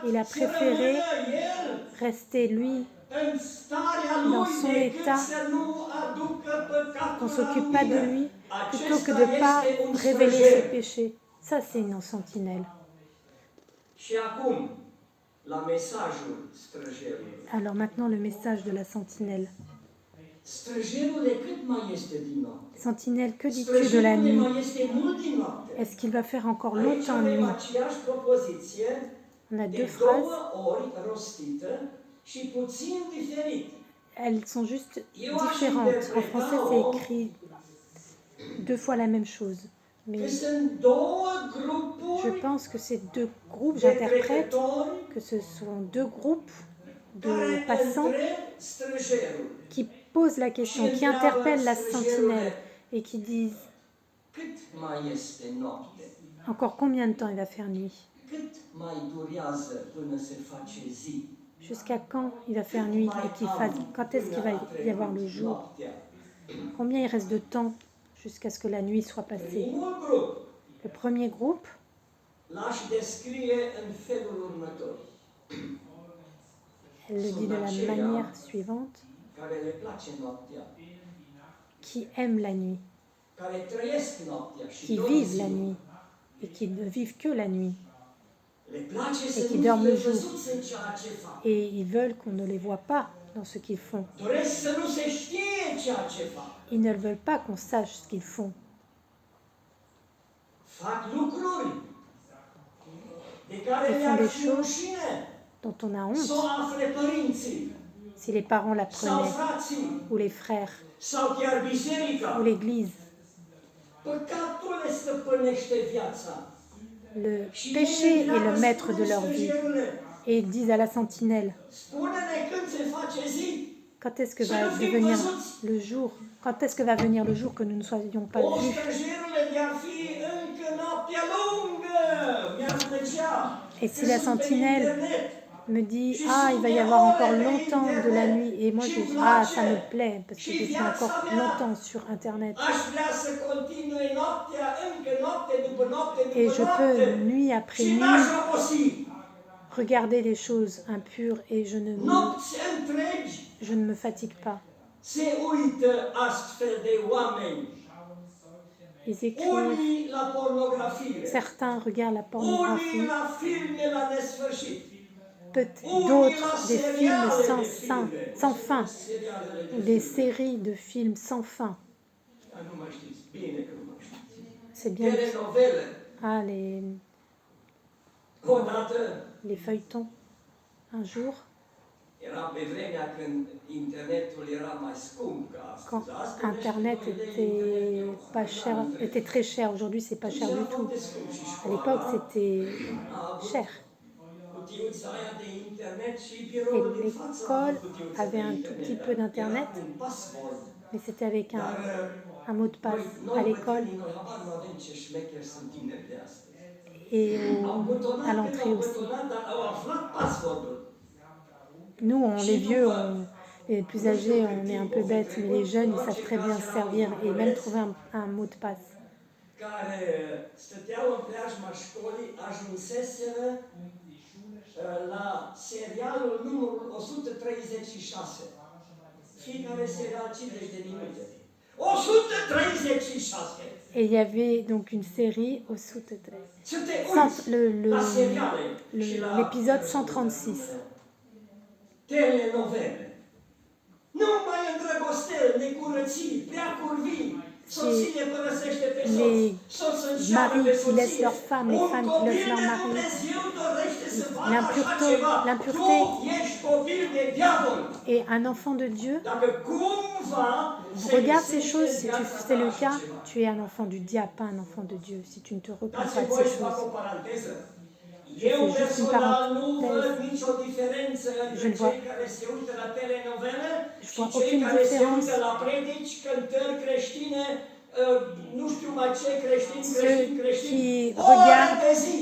Il a préféré rester lui dans son état, qu'on ne s'occupe pas de lui, plutôt que de ne pas révéler ses péchés. Ça, c'est une sentinelle. Alors maintenant, le message de la sentinelle. Străjerule, cât mai este din noapte? Sentinelle, que dis-tu de la Străjerule, nuit? mai este mult din noapte. Est-ce qu'il va faire encore Aici longtemps avem nuit? aceeași propoziție On a de deux phrases, două ori rostită și puțin diferit. elles sont juste différentes. En français, c'est écrit deux fois la même chose. Că Mais sunt două je grupuri pense que ces deux groupes, de j'interprète trecători que ce sont deux groupes de care passants întreb străjerul. qui posent la question, qui interpellent la sentinelle et qui disent Cât mai este noapte? encore combien de temps il va faire nuit? Cât mai durează până se face zi? Jusqu'à quand il va faire nuit et qu'il fasse, quand est-ce qu'il va y avoir le jour? Noaptea. Combien il reste de temps jusqu'à ce que la nuit soit passée? Primul grup Le premier groupe, l-aș descrie în felul următor. elle le dit de la manière suivante, Care le place noaptea, qui aiment la nuit, care trăiesc noaptea și qui dorm vivent la ziua. nuit et qui ne vivent que la nuit. Le place Et să qui nu dorment fie le jour. văzuți în ceea ce fac. Et ils veulent qu'on ne les voit pas dans ce qu'ils font. Doresc să nu se știe ceea ce fac. Ils ne veulent pas qu'on sache ce qu'ils font. Fac lucruri de care Ils font le-ar des fi choses rușine dont on a să o honte afle părinții si les parents sau l'apprenaient, frații ou les frères, sau chiar biserica. ou l'Église. Păcatul le stăpânește viața. Le Și péché ei est le maître de leur vie. Et ils disent à la sentinelle, Spune-ne când se face zi. quand est-ce que va devenir le jour? Quand est-ce que va venir le jour que nous ne soyons pas O, vus? străjerule, de-ar fi încă noaptea lungă. Mi-ar plăcea. Et si Că la sunt pe sentinelle internet. me dit, ah, il va y avoir encore longtemps de la nuit. Et moi, je dis, ah, ça me plaît, parce que je suis encore longtemps sur Internet. Aș vrea să continue noaptea, încă noapte după noapte Et după je peux, noapte. nuit après Și n-aș nuit, obosi. regarder des choses impures et Nopți întregi je ne me fatigue pas. se uită astfel de oameni. Ils écrivent, Unii la pornografie, certains regardent la unii pornographie, la filme la nesfârșit, d'autres des films sans fin, serialele de des film. séries de films sans fin. Dar nu mai știți, bine că nu mai știți. C'est bien. Telenovele, Ah, odată les feuilletons. Un jour, era pe vremea când internetul era mai scump ca quand astăzi. Astăzi Internet était très cher. Aujourd'hui, c'est pas cher du tout. À l'époque, c'était cher. Cutiuța aia de internet și Et biroul din față a l'école avut cutiuță avait de un tout petit internet. peu d'Internet, Era un password. mais c'était avec un mot de passe à Noi l'école bătrânii, noi habar nu avem ce șmecheri sunt tineri de astăzi. et Au butonat à când l'entrée au aussi. butonat, dar au aflat passwordul. Nous, les vieux, les plus âgés, on est un peu bêtes, mais les jeunes, ils savent très bien se servir et même trouver un mot de passe. Care stăteau în preajma școlii, ajunseseră la serialul numărul 136. Fiecare serial 50 de minute. 136! Et il y avait donc une série au sous-titré. Să te uiți la seriale și la L'épisode 136. telenovele. Numai îndrăgosteli, necurății, prea curvii. Soție părăsește pe soț, soț înșeală pe Maris qui laissent soție. leurs femmes, les femmes qui laissent leurs maris. Dumnezeu dorește să facă L'impureté, așa ceva. l'impureté. Tu ești copil de diavol. Et un enfant de Dieu, Dacă cumva se regarde ces găsește choses, în si viața c'est ta le așa cas, ceva. tu es un enfant du diable, pas un enfant de Dieu, si tu ne te repens Dați-mi pas de voie ces să fac choses. o paranteză. fais Eu juste une personal nu parenthèse. văd nicio diferență Je între ne vois- cei care se uită la telenovele Je și vois cei aucune care se différence. uită la predici, cântări creștine, nu știu mai ce creștini, Ceux creștini, qui ore regardent- de zi.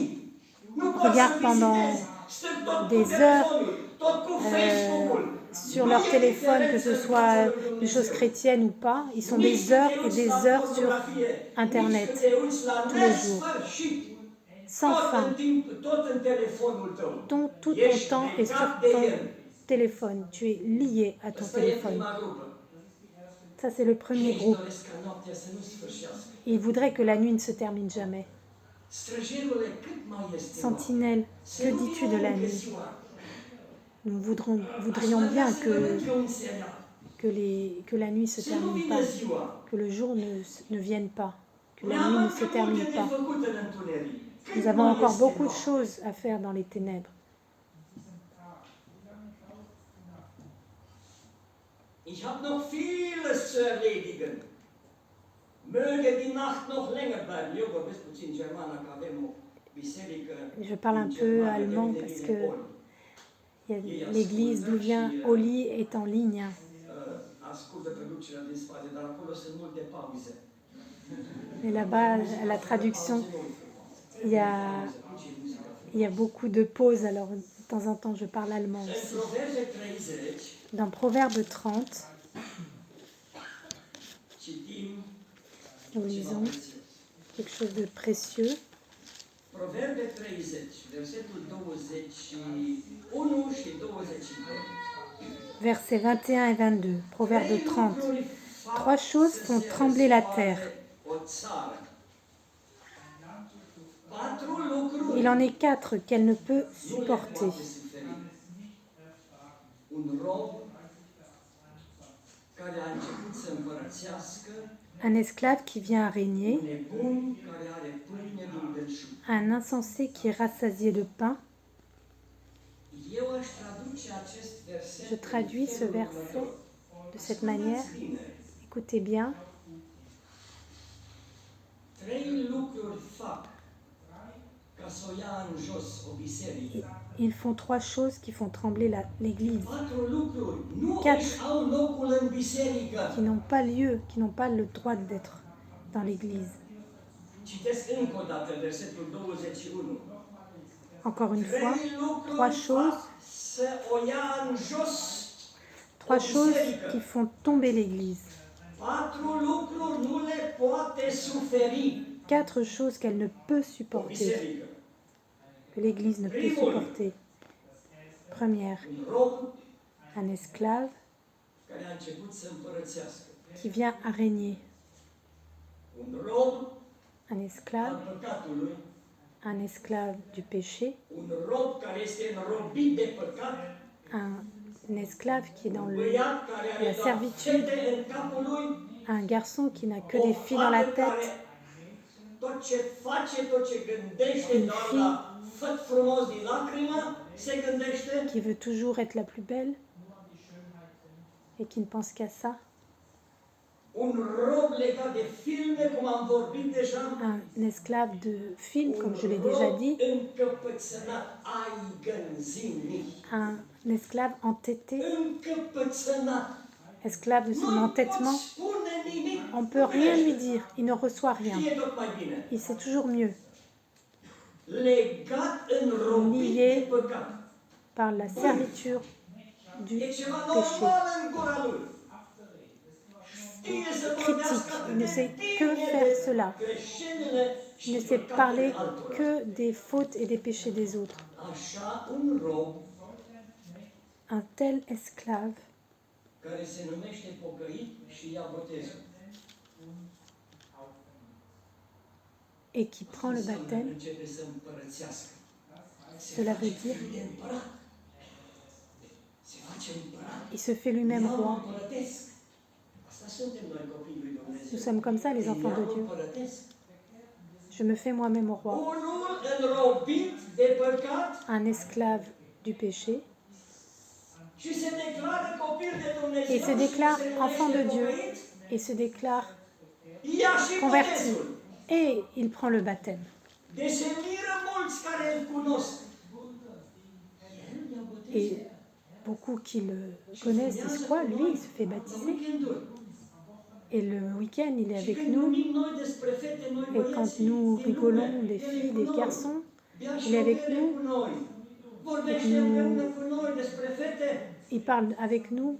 Nu pot regardent să pendant vizitez. Stâng tot cu des telefonul, tot cu Facebook-ul. sur Nu leur e téléphone, que ce diferență în soit fața lui des Dumnezeu. choses chrétiennes ou pas, ils sont Nici des când heures te et uiți des la heures sur pornografie, Internet, nici când te uiți la tous les jours. nesfârșit. sans Tot în fin. timp, tot în telefonul tău. Tout ton Ești temps est sur legat de ton el. téléphone. Tu es lié à ton Asta e téléphone. prima grupă. Ça, c'est le premier Ei groupe. doresc ca noaptea să nu sfârșească. Ils voudraient que la nuit ne se termine jamais. Străjerule, cât mai este noaptea? Sentinelle, Să que nu dis-tu vină de la încă nuit? ziua. Nous voudrions Aș bien vrea să que văd eu un serial. que la nuit se Să nu termine vină pas, ziua. que le jour ne vienne pas, que la Mai nuit ne am se încă termine multe de pas. făcut în întuneric. Cât Nous avons mai encore este beaucoup de noapte? choses à faire dans les ténèbres. Ich habe noch vieles zu erledigen. Möge die Nacht noch länger bleiben. Eu vorbesc puțin germană, că avem o biserică Je parle un din peu Germania, de allemand unde parce vine que Oli. l'église d'où vient Oli est en ligne. Ascultă traducerea din spate, dar acolo sunt multe pauze. Et là-bas, à la traduction, il y a, il y a beaucoup de pauses. Alors, de temps en temps, je parle allemand În aussi. Proverbe 30 Dans Proverbe 30, citim nous ceva lisons prețios. quelque chose de précieux. Proverbe 30, versetul 21 și 22. Versets 21 et 22. Proverbe Trei 30. lucruri fac Trois choses să font se trembler la răscoale terre. o țară. Patru lucruri Il en est quatre qu'elle ne peut nu le supporter. poate suferi. Un rob care a început să împărățească, Un esclave qui vient à régner. un nebun care are pâine din belșug. Un insensé qui est rassasié de pain. Eu aș traduce acest verset Je traduis ce în felul verset următor. de cette manière. Ascultați bine. Écoutez bien. Trei lucruri fac ca să o ia în jos o biserică. Ils font trois choses qui font trembler l'église, Patru lucruri nu Quatre. își au locul în biserică. qui n'ont pas lieu, qui n'ont pas le droit d'être dans l'église. Citesc încă o dată versetul 21. Encore une fois, Trei lucruri trois choses, fac să o ia în jos trois o choses biserică. qui font tomber l'église. Patru lucruri nu le poate suferi Quatre choses qu'elle ne peut o supporter, biserică. que l'église ne peut supporter. Première, Un rob un esclave care a început să împărățească. qui vient à régner. Un rob Un al esclave, păcatului. un esclave du péché, Un rob care este înrobit de păcat. un esclave qui est dans Un le, băiat care are la doar servitude, fete în capul lui. un garçon qui n'a que O des filles dans la fată care tête, tot ce face, tot ce gândește, Une doar fille. la făt frumos din lacrimă, se gândește. qui veut toujours être la plus belle et qui ne pense qu'à ça. Un rob legat de filme, cum am vorbit deja. Un esclave de film, comme je l'ai Un déjà rob dit. încăpățânat, aigănzimnic. Un esclave entêté, Încăpățânat. esclave de son Nu entêtement. poți spune nimic. On ne peut rien lui dire, il ne reçoit rien. Fie tot mai bine. Il sait toujours mieux Legat înrobit Lié. de păcat. par la servitude du E ceva péché. normal în gura lui. Știe să vorbească Critique, atât il ne de sait bine que faire de cela. greșelile și Il ne sait păcatele parler altora. que des fautes et des péchés des autres. Așa un rob Un tel esclave care se numește pocăit și ia botezul. et qui prend le Înseamnă baptême, începe să împărățească. cela veut dire De împărat. Se face împărat. il se fait lui-même Iau roi. împărătesc. Asta suntem noi copiii lui Dumnezeu. Nous sommes comme ça, les enfants de Iau Dieu. împărătesc. Je me fais moi-même roi. Unul înrobit de păcat Un esclave du péché și se declară copil de Dumnezeu. et se déclare și se enfant de numește Dieu pocăit. et se déclare Ia și converti. botezul. Et il prend le baptême. De se miră mulți care îl cunosc. El ia botezul. Et beaucoup qui le connaissent disent quoi? Lui, il se fait La baptiser. weekenduri. Et le week-end, il est Și avec când nous. vorbim noi despre fete, noi Et quand băieții nous din rigolons lume, des el e filles, cu des noi. garçons, Bea și il est avec o bere nous. cu noi. Vorbește nous- împreună cu noi despre fete. il parle avec nous,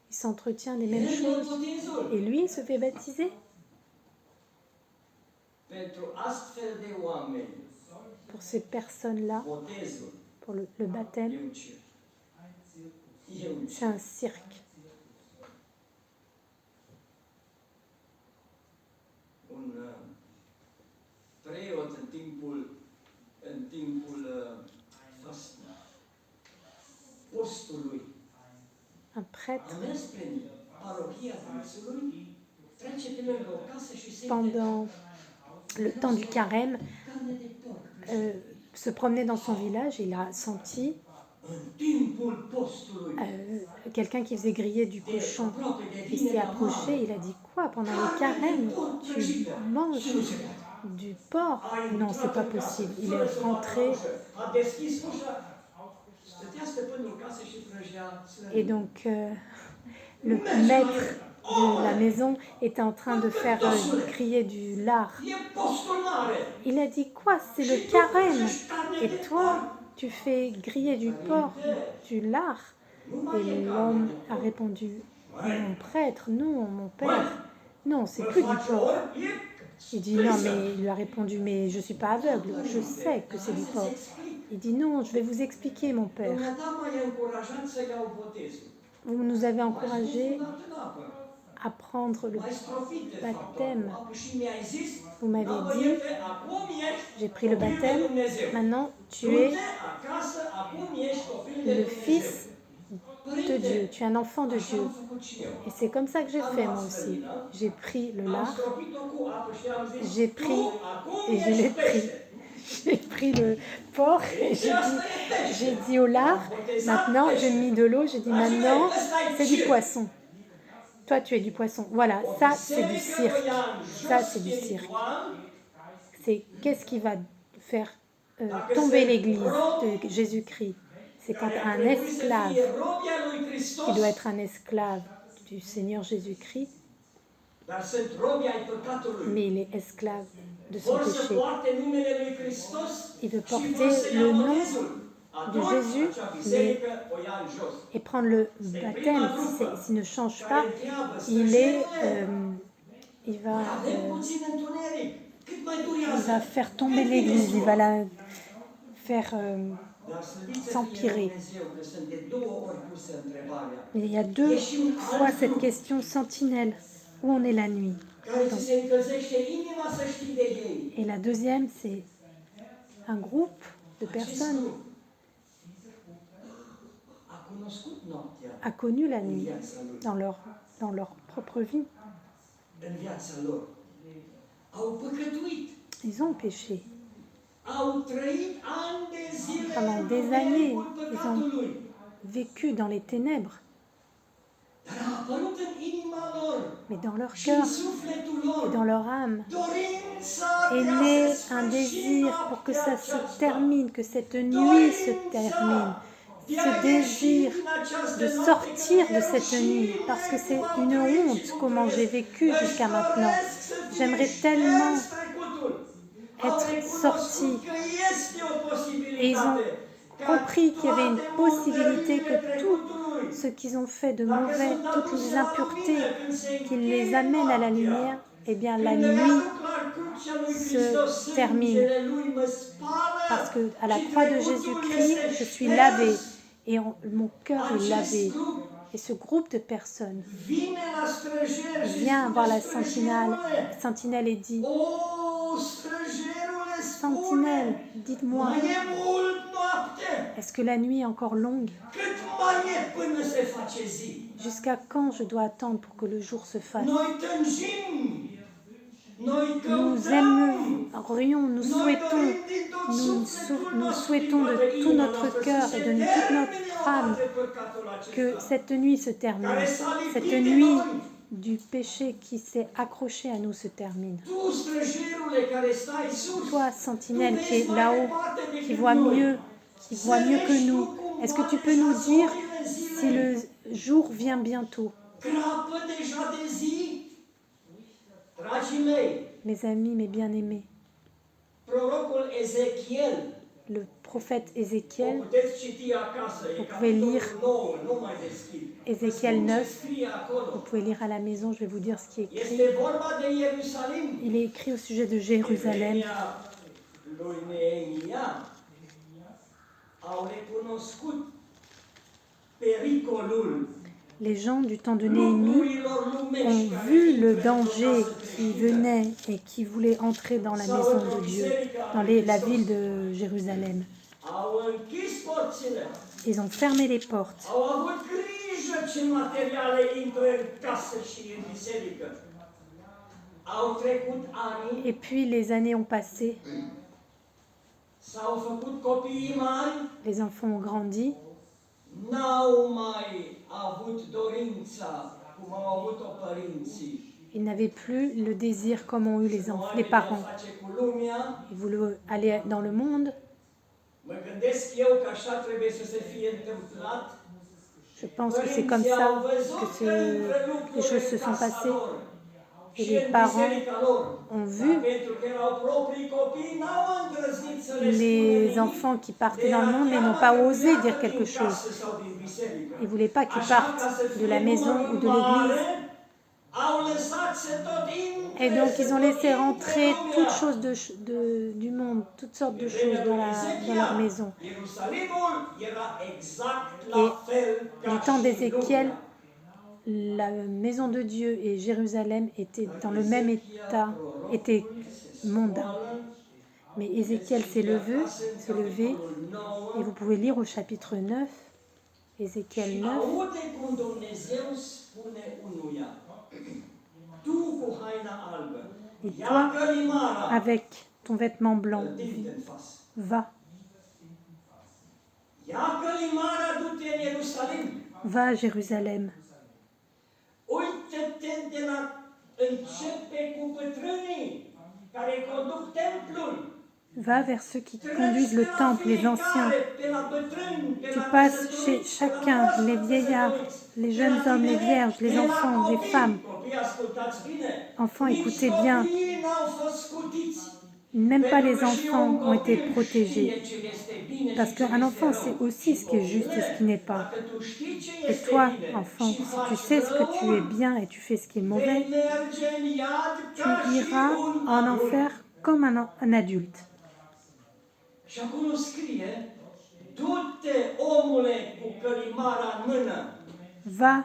il s'entretient des mêmes El ia choses. botezul. Et lui, il se fait baptiser. Pentru astfel de oameni, Pour ces personnes-là, botezul pour le baptême, e un circ. E un c'est circ. un cirque. Un preot în timpul postului, Un prêtre, Am mers prin parohia Varsului, trece pe lângă o casă și se pendant le temps du carême, carne de porc. se promenait dans son village et il a senti În timpul postului, quelqu'un qui faisait griller du de cochon. aproape de Il s'est vinerea approché, mare, il a dit quoi? Pendant le carême, tu manges nu se poate. du porc? Non, c'est pas possible. Il est rentré A deschis ușa, stătea stăpânul casei și prăjea slănic. et donc le maître de la maison était en train de faire griller du lard. E postul mare. Il a dit quoi? C'est le carême. Et toi, tu fais griller du porc, du lard? Et l'homme a répondu, mon prêtre, non, mon père, non, c'est plus du porc. Il dit non, mais il lui a répondu, mais je suis pas aveugle, je sais que c'est du porc. Il dit non, je vais vous expliquer, mon père. Dumneata m-ai încurajat să iau botezul. Vous nous avez encouragé M-ai scufundat în apă. à prendre le M-ai strofit de fapt baptême. în apă și mi-ai zis, Vous m'avez "Da, dit, băiete, acum ești j'ai pris le copil de baptême, Dumnezeu. maintenant tu Du-te es acasă, acum ești copil de le Dumnezeu." fils de Părinte, Dieu, tu es un enfant de așa Dieu. am făcut și eu. Et c'est comme ça que j'ai fait moi aussi. J'ai pris le Am lard, stropit-o cu apă și am zis, j'ai "Tu pris acum et je l'ai ești pris. pește." J'ai pris le porc et j'ai dit au lard, maintenant j'ai mis de l'eau, j'ai dit maintenant c'est du poisson. Toi tu es du poisson. Voilà, ça c'est du cirque. Ça c'est du cirque. C'est qu'est-ce qui va faire tomber l'église de Jésus-Christ? C'est quand un esclave, qui doit être un esclave du Seigneur Jésus-Christ, Dar sunt robi ai păcatului. mais il est esclave de son Vor să péché. poarte numele lui Hristos Il veut și porter vor să ia le nom botezul. de Atunci, Jésus, acea biserică o ia în jos. et prendre le baptême, s'il ne change pas, il va Avem puțin întuneric. Cât mai durează? va faire tomber l'église, il va la faire Dar slăviți să fie s'empirer. Dumnezeu că sunt de două ori pusă întrebarea. Il y a deux fois cette question sentinelle, où on est la nuit. Care ți se încălzește inima să știi de ei. Et la deuxième, c'est un groupe de personnes A cunoscut noaptea a connu la în nuit viața lui. dans leur propre vie. În viața lor. Au păcătuit. Ils ont péché. Au trăit ani de zile Pendant în des années, întunericul păcatului. Vécu dans les ténèbres, Dar a apărut în inima lor mais dans leur și în cœur sufletul et lor dans leur âme dorința est de a né se un sfârși désir pour que noaptea ça se aceasta. termine, que cette nuit se termine, De a ce ieși désir din această de noapte sortir când de e cette nuit, rușine parce que c'est cum am une trăit și honte cum comment j'ai trăiesc. vécu jusqu'à Își maintenant. doresc să fie J'aimerais șters tellement trecutul. être Au recunoscut sortis. că este o Et ils ont posibilitate. compris qu'il y avait une Ca possibilité toate que tout trecutului, ce qu'ils ont fait de dacă mauvais, sunt toutes aduse les la impuretés lumină, când se qui les încheie amènent à la noaptea, lumière, eh bien la când îmi nuit, aduc la crucea lui se Hristos, termine. sângele lui mă spală parce que à la și croix de trecutul Jésus-Christ, este je suis șters. lavé et mon cœur est Acest lavé. grup Et ce groupe de personnes vine la străjer și vient spune, voir la "Străjerule, sentinelle et dit, O, străjerule, Sentinelle, spune, dites-moi, mai e mult noapte, est-ce que la nuit est encore longue? cât mai e până se face zi? Jusqu'à quand je dois attendre pour que le jour se fasse? Noi tânjim, noi Nous căutăm, aimerions, nous noi souhaitons, dorim din tot sufletul nous nostru, souhaitons din de toată tout inima notre noastră cœur să et se de toute notre termine âme odată păcatul que acesta. cette nuit se termine, cette nuit du péché qui s'est accroché à nous se termine. Tu, străjerule care stai sus, Toi, sentinelle tu qui vezi est mai là-haut, departe qui decât voit noi. mieux que nous, est-ce que tu peux nous dire si le jour vient bientôt? Crapă deja de zi. Dragii mei, Mes amis, mes bien-aimés, prorocul Ezechiel, le prophète o Ézéchiel, puteți citi acasă, e Vous pouvez capitolul lire 9, nu mai deschid. Ézéchiel Vă spun ce 9. scrie acolo. Vous pouvez lire à la maison, je vais vous dire ce qui est écrit. Este vorba de Ierusalim. Il est écrit au sujet de Jérusalem. Lui Neemia au recunoscut pericolul Les gens du temps de Néhémie lucrurilor lumești ont care vu le influențează danger qui biserica. venait et qui voulait entrer dans la maison de Dieu, dans la ville de Jérusalem. Au închis porțile. Ils ont fermé les portes. Au avut grijă grijă ce materiale intră în casă și în biserică. Au trecut ani, Et puis les années ont passé, s-au făcut copiii mari, les enfants ont grandi, n-au mai avut dorința cum au avut-o părinții. ils n'avaient plus le désir comme ont eu les parents. Face cu lumea. Ils voulaient aller dans le monde. Mă gândesc eu că așa trebuie să se fie întâmplat. Je pense que c'est comme ça que les choses se sont passées. Et les parents ont vu les enfants qui partaient dans le monde mais n'ont pas osé dire quelque chose. Ils ne voulaient pas qu'ils partent de la maison ou de l'église. Et donc ils ont laissé rentrer toutes choses du monde, toutes sortes de choses dans leur maison. Et du temps d'Ézéchiel, la maison de Dieu et Jérusalem étaient dans le même état, étaient mondains. Mais Ézéchiel s'est levé, et vous pouvez lire au chapitre 9, Ézéchiel 9. Et toi, avec ton vêtement blanc, va. Va à Jérusalem. Va vers ceux qui conduisent le temple, les anciens. Tu passes chez chacun, les vieillards, les jeunes hommes, les vierges, les enfants, les femmes. Enfants, écoutez bien. Même pas les enfants ont été protégés. Parce qu'un enfant sait aussi ce qui est juste et ce qui n'est pas. Et toi, enfant, si tu sais ce que tu es bien et tu fais ce qui est mauvais, tu iras en enfer comme un adulte. Va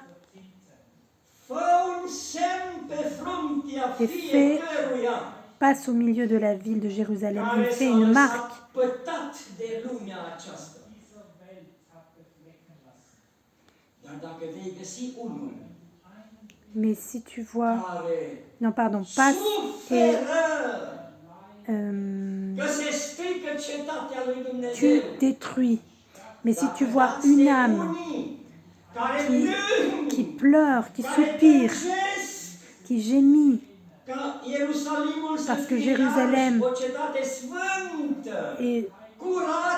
et passe au milieu de la ville de Jérusalem. Il fait une marque. Mais si tu vois... Non, pardon, passe et... tu détruis. Mais si tu vois une âme qui pleure, qui soupire, qui gémit, parce que Jérusalem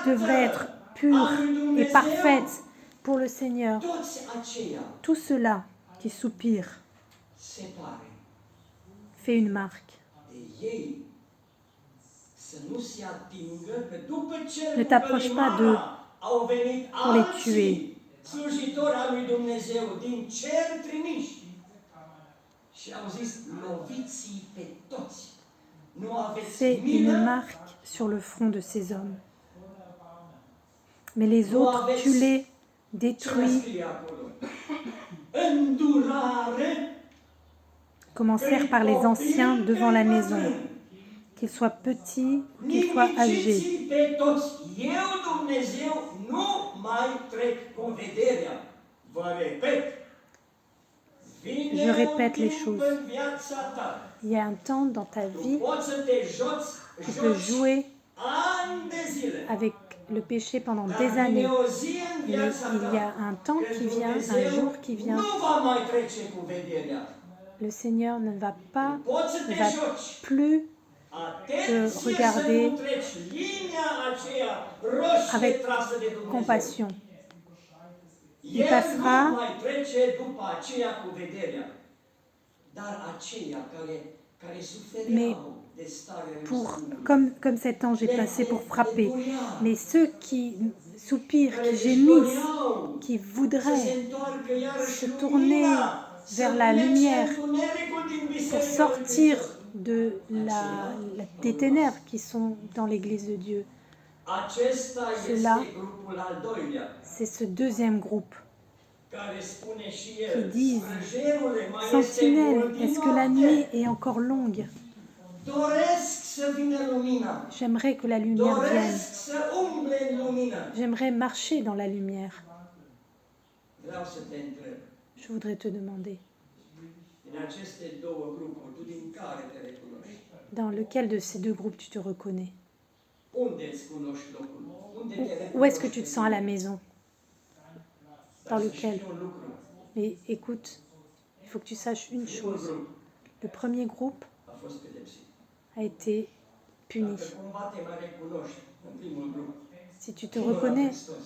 devrait être pure et parfaite pour le Seigneur, tout cela qui soupire fait une marque. Ne t'approche pas d'eux pour les tuer. Fais une marque sur le front de ces hommes. Mais les autres, tue-les, détruis. Commencèrent par les anciens devant la maison, qu'ils soient petits ou qu'ils soient âgés. Je répète les choses. Il y a un temps dans ta vie où tu peux jouer avec le péché pendant des années. Mais il y a un temps qui vient, un jour qui vient. Le Seigneur ne va plus te regarder avec compassion. Il passera, mais comme cet ange est passé pour frapper. Mais ceux qui soupirent, qui gémissent, qui voudraient se tourner vers la lumière pour sortir des ténèbres qui sont dans l'Église de Dieu. Cela, c'est ce deuxième groupe qui disent « Sentinelle, est-ce que la nuit est encore longue ? J'aimerais que la lumière vienne. J'aimerais marcher dans la lumière. » vreau să te întreb, Je voudrais te demander, din aceste două grupuri, tu din care te recunoști? dans lequel de ces deux groupes tu te reconnais? Unde îți cunoști locul? Unde te recunoști? Où est-ce que tu te sens à la maison? Dar Dans să lequel? știi un lucru. Mais écoute, il faut que tu saches une Primul chose. grup Le premier groupe a fost pedepsit. a été puni. Dacă cumva te mai recunoști în primul grup, Si tu te cine era reconnais Hristos?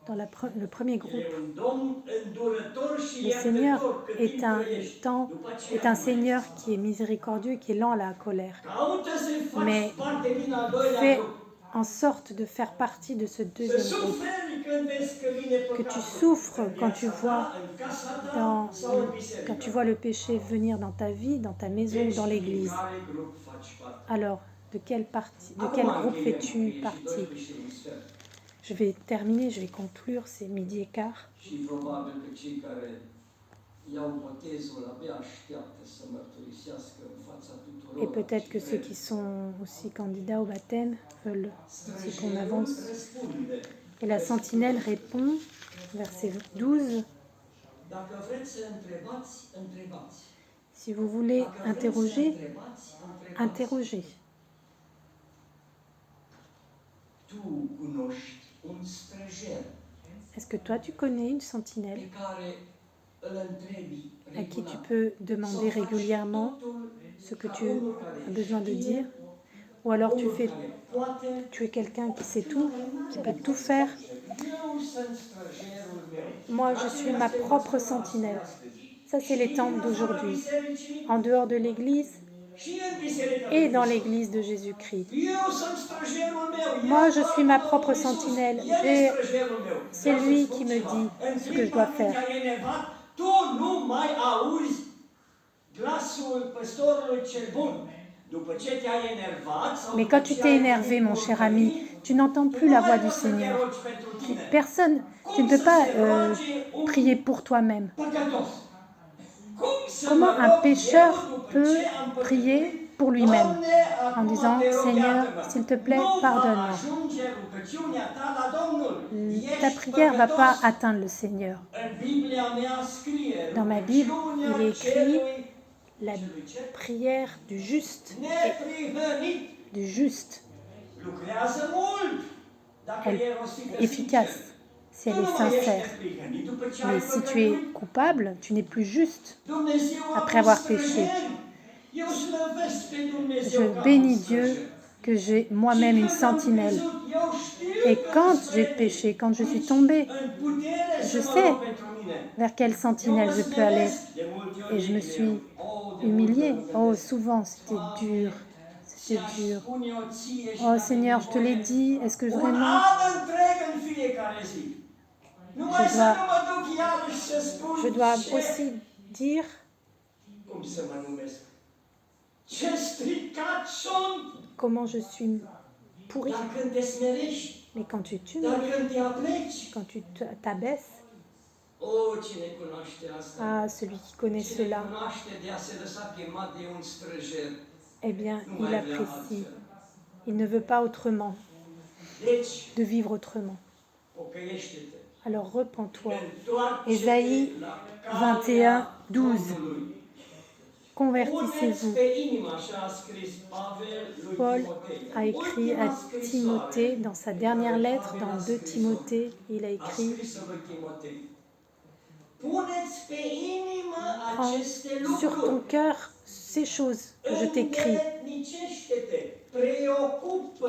dans le premier El groupe, e un Domn îndurător și le Seigneur iertător cât est timp un, trăiești. temps, După aceea est un nu mai Seigneur ești. qui est miséricordieux, qui est lent à la colère. Caută să-i faci Mais parte din al doilea Fais grup. en sorte de faire partie de ce Să deuxième groupe. suferi când vezi că vine Que tu păcatul souffres în quand tu viața vois ta, în casa ta Dans, sau în biserică. quand tu vois le péché venir dans ta vie, dans ta maison ou Deci, dans din l'église. care grup faci parte? Alors, de quelle partie, de Acum quel groupe încheiem, fais-tu că e și partie? 12 și un sfert. Je vais terminer, je vais conclure, c'est midi et quart. Și probabil că cei care iau botezul abia așteaptă să mărturisească în fața tuturor. Et peut-être que ceux qui sont aussi candidats au baptême veulent aussi qu'on avance. Răspunde. Et la sentinelle répond, verset 12, Dacă vreți să întrebați, întrebați. si vous voulez Dacă vreți să interroger, întrebați, întrebați. interrogez. Tu cunoști un străjer Est-ce que toi tu connais une sentinelle pe care îl întrebi à qui tu regulat? peux Sau demander faci régulièrement totul ce que ca tu unul care as besoin de știe, dire? Ou alors unul care poate. tu es quelqu'un qui sait tout, qui peut tout faire? Eu sunt străjerul meu. Moi, je suis ma propre sentinelle. Ça, c'est les temps d'aujourd'hui, en dehors de l'Église Și în biserica et lui dans Hristos. l'Église de Jésus-Christ. Eu sunt străjerul meu. Moi, Eu je fac suis ma ca propre Domnul Iisus. sentinelle. El e Et străjerul meu. c'est Vreau lui să-ți qui spun me ceva. dit În ce que je clipa dois când faire. te-ai enervat, tu nu mai auzi glasul păstorului cel bun. După ce te-ai enervat sau Mais după quand tu ce t'es ai énervé, venit mon cu cher urmării, ami, tu n'entends tu plus nu la mai voix du poți să te Seigneur. rogi pentru tine. Personne, tu ne peux pas prier pour toi-même. Păcătos. Cum să Comment mă un rog pécheur eu după peut ce am păcătuit? prier pour lui-même Doamne, en acum disant, te rog, Seigneur, iartă-mă. s'il te plaît, Nu va pardonne-moi. ajunge rugăciunea ta la Domnul. Ta Ești prière ne va păcătos. pas atteindre le Seigneur. În Biblia mea scrie, Dans ma Bible, rugăciunea il est écrit celui la prière du juste, neprihănit du juste, lucrează mult. Dacă elle e rostită est efficace sincer. si elle est sincère. Mais si tu es coupable, tu n'es plus juste. après avoir péché. Je bénis Dieu que j'ai moi-même une sentinelle. Et quand j'ai péché, quand je suis tombée, je sais vers quelle sentinelle je peux aller. Et je me suis humiliée. Oh, souvent, c'était dur. C'était dur. Oh Seigneur, je te l'ai dit, est-ce que vraiment je dois aussi dire comment je suis pourri. Mais quand tu t'humilies, quand tu t'abaisses, ah, celui qui connaît cela, eh bien, il apprécie. Il ne veut pas autrement, de vivre autrement. Alors repens-toi. Ésaïe 21, 12. Convertissez-vous. Paul a écrit à Timothée, dans sa dernière lettre, dans 2 Timothée, il a écrit prends sur ton cœur ces choses que je t'écris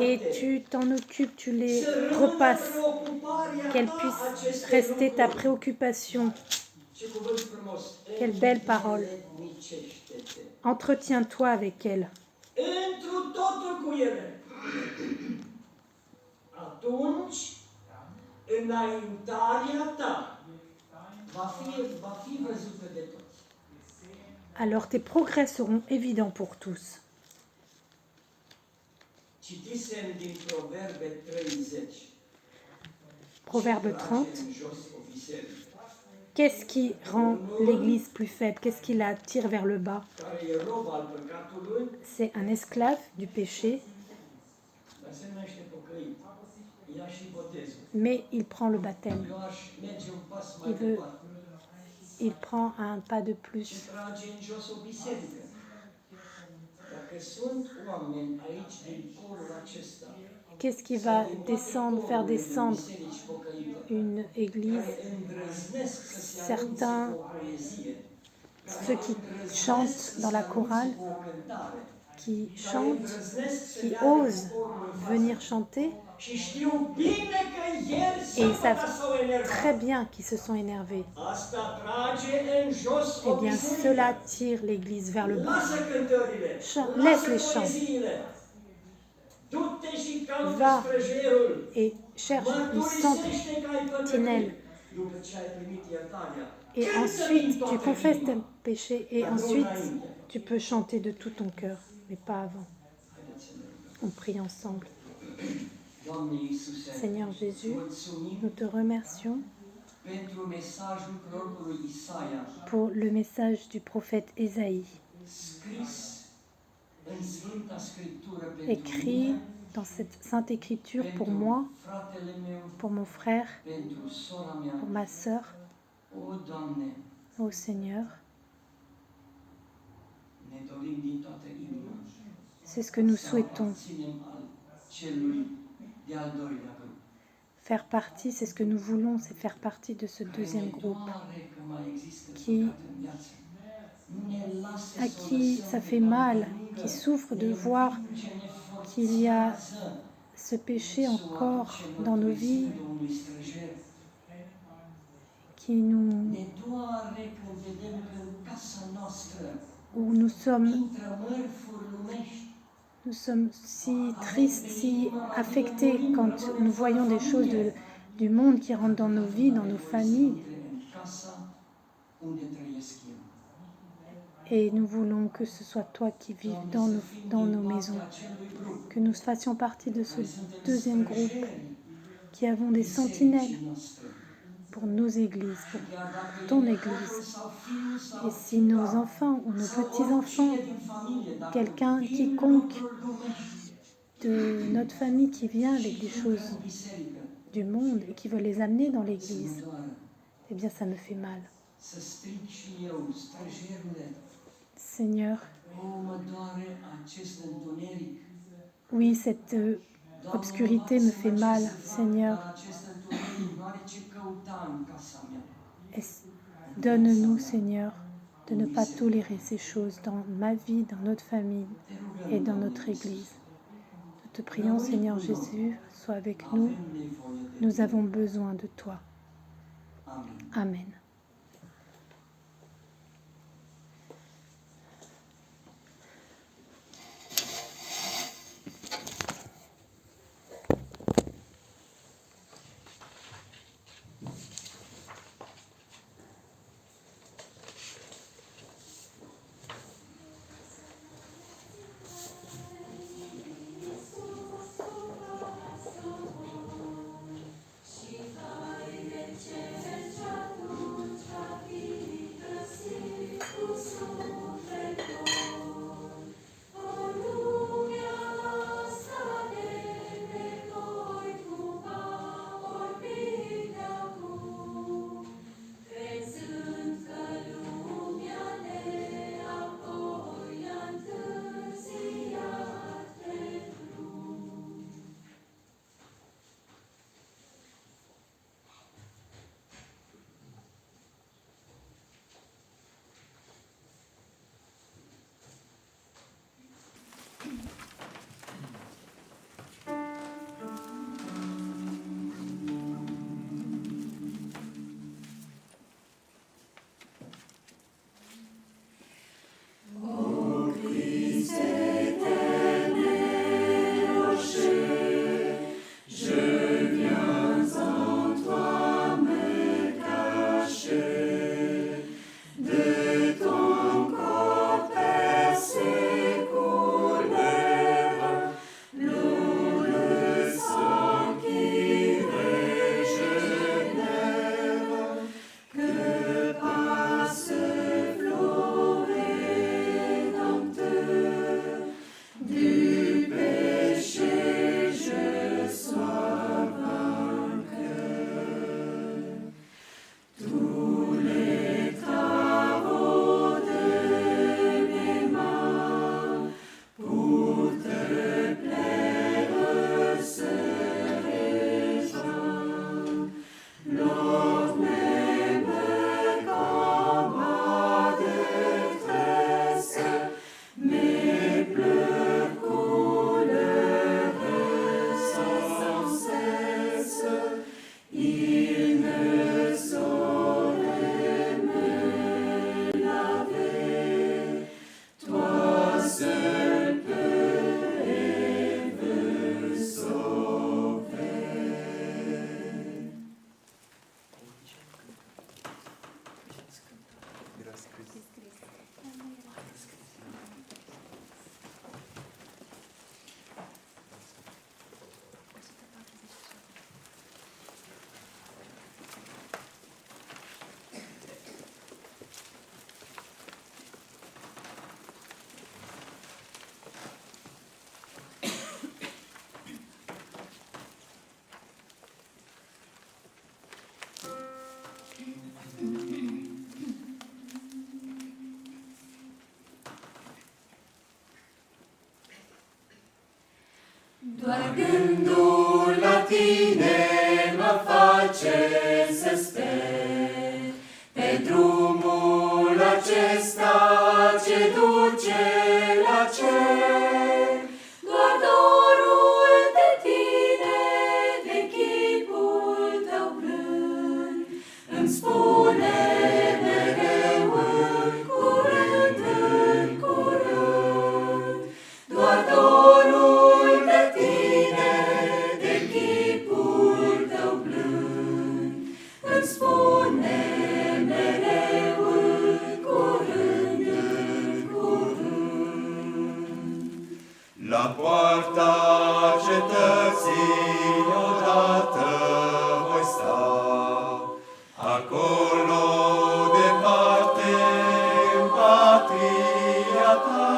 et tu t'en occupes, tu les repasses, qu'elles puissent rester ta préoccupation. Quelle belle parole. Entretiens-toi avec elle. Alors tes progrès seront évidents pour tous. Proverbe 30. Qu'est-ce qui rend l'Église plus faible? Qu'est-ce qui la tire vers le bas? C'est un esclave du péché, mais il prend le baptême. Il veut il prend un pas de plus. Ce trage în jos o biserică. Dacă sunt oameni aici din corul acesta, Qu'est-ce qui va descendre, faire descendre biserici pocăite, une église? care îndrăznesc să se anunțe Certains, cu o poezie, ceux qui chantent dans la chorale, cu o cântare, qui care chantent, îndrăznesc să qui meargă osent corul în față. venir chanter, Și știu bine că ieri et ils sâmbătă savent s-au enervat. très bien qu'ils se sont énervés. Asta trage în jos o Eh bien, biserică. cela tire l'église vers le bas. Lasă cântările, Laisse lasă les chants. poeziile. Du-te și caută Va străjerul. et cherche une Mărturisește că ai sentinelle. păcătuit. După ce ai primit iertarea, Et cântă ensuite, din tu toată confesses inima. tes péchés et ensuite, tu peux chanter de tout ton cœur, mais pas avant. Haideți să ne rugăm. On prie ensemble. Doamne Iisuse, Seigneur Jésus, mulțumim nous te remercions pentru mesajul prorocului Isaia, pour le message du prophète Ésaïe, scris în Sfânta Scriptură pentru écrit mine, dans cette sainte écriture pour pentru moi, fratele meu, pour mon frère, pentru sora mea. pour ma sœur. O, Doamne, Ô Seigneur, ne dorim din toată inima c'est ce que nous să souhaitons. aparținem al celui de-al doilea grup. Faire partie, c'est ce que nous voulons, c'est faire partie de ce deuxième groupe Doare că mai există Qui- păcat în viață. Nu ne lasă à să o qui lăsăm ça pe fait mal, lângă. qui souffre de Ne voir împinge, ne qu'il y a forțează ce péché să o encore aducem dans nos mărturisirii vies Domnului străjer. qui nous, Ne doare când vedem că în casa noastră où nous sommes intră mărfuri lumești. Nous sommes si tristes, si affectés quand nous voyons des choses du monde qui rentrent dans nos vies, dans nos familles. În casa unde trăiesc eu. Et nous voulons que ce soit toi qui vives dans nos maisons. Que nous fassions partie de ce deuxième groupe qui avons des sentinelles pour nos églises, pour ton église. Et si nos enfants ou nos petits-enfants, quelqu'un, quiconque de notre famille qui vient avec des choses du monde et qui veut les amener dans l'église, eh bien ça me fait mal. Să strig și eu, străjerule, Seigneur, o, mă doare acest întuneric. oui, cette obscurité me fait mal, Seigneur. Dar acest întuneric nu are ce căuta în casa mea. Et donne-nous, Seigneur, de ne pas tolérer ces choses dans ma vie, dans notre famille Te rugăm, et dans Doamne notre Iisus, Église. Nous te prions, Seigneur Jésus, sois avec nous. avem nevoie de Nous tine. avons besoin de toi. Amin. Amen. Și vai de cer Doar gândul la tine mă face să sper pe drumul acesta ce duce la cer. Doar dorul de tine, de chipul tău blând, îmi spune mereu în curând, în curând. Doar dorul de tine, de chipul tău blând, îmi spune mereu în curând, în curând. La poarta cetății odată voi sta, acolo departe în patria ta.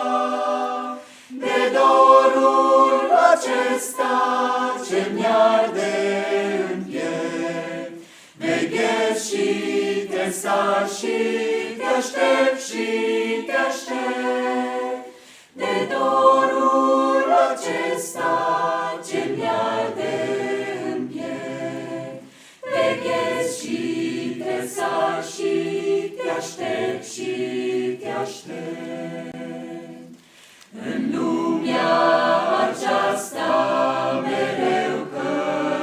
De dorul acesta ce mi-arde în piept, veghez și te sar și te aștept și te aștept. De dorul acesta ce mi-arde în piept, veghez și te sar și te aștept și te aștept. În lumea aceasta mereu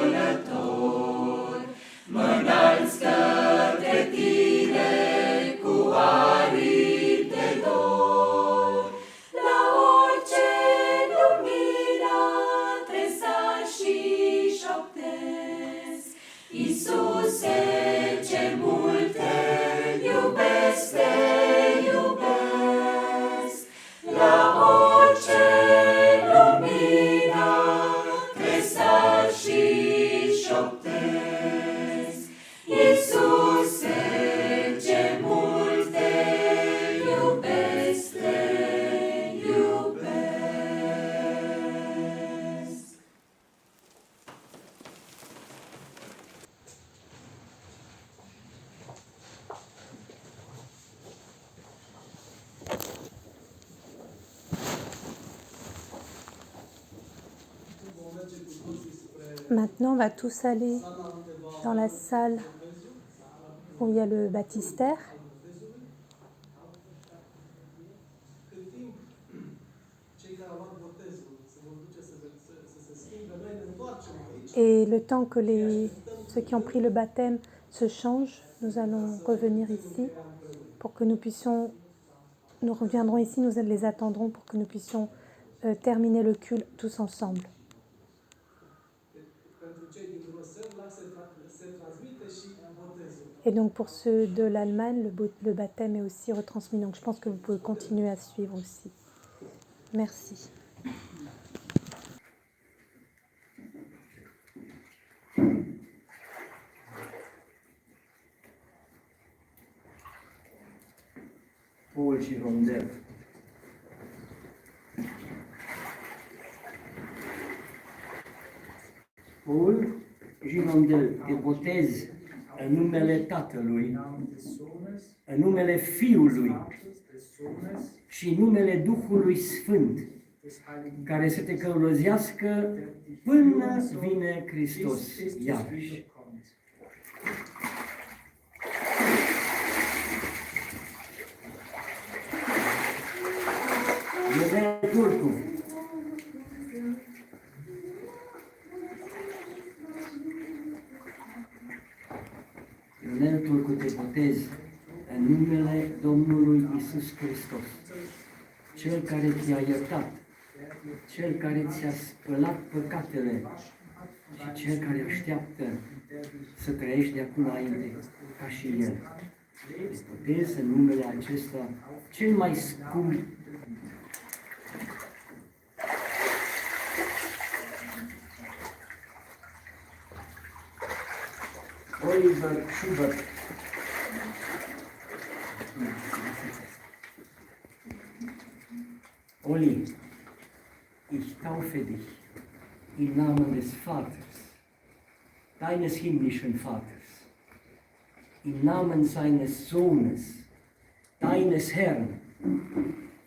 călător, mă înalț către tine cu aripi de dor. La orice lumină tresar și șoptesc, Iisuse, ce mult te iubesc, te iubesc. La orice lumină tresar și șoptesc, Iisuse, ce mult te iubesc, te iubesc. Maintenant, on va tous aller dans la salle où il y a le baptistère. Cât timp cei care au luat botezul se vor duce să se schimbe, noi ne întoarcem aici. Et le temps que ceux qui ont pris le baptême se changent, nous allons revenir ici pour que nous puissions, nous reviendrons ici, nous les attendrons pour que nous puissions terminer le culte tous ensemble. Pentru cei din Bruxelles, la se transmite și botezul. Et donc pour ceux de l'Allemagne, le baptême est aussi retransmis. Donc je pense que vous pouvez continuer à suivre aussi. Merci. Paul și rondel. Paul și rondel, te botez în numele Tatălui, în numele Fiului și în numele Duhului Sfânt, care să te călăuzească până vine Hristos iarăși. Ionel Turcu. Ionel Turcu, te botez în numele Domnului Iisus Hristos, Cel care ți-a iertat, Cel care ți-a spălat păcatele și Cel care așteaptă să trăiești de acum înainte ca și El. Te botez în numele acesta cel mai scump Oliver Schubert. Olli, ich taufe dich im Namen des Vaters, deines himmlischen Vaters, im Namen seines Sohnes, deines Herrn,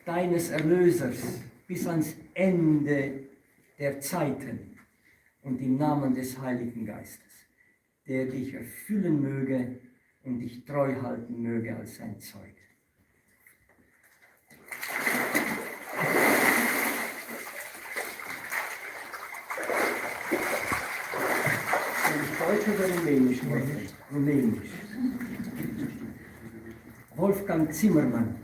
deines Erlösers, bis ans Ende der Zeiten und im Namen des Heiligen Geistes, der dich erfüllen möge und dich treu halten möge als sein Zeuge. Deutsch oder Rumänisch? Rumänisch. Wolfgang Zimmermann,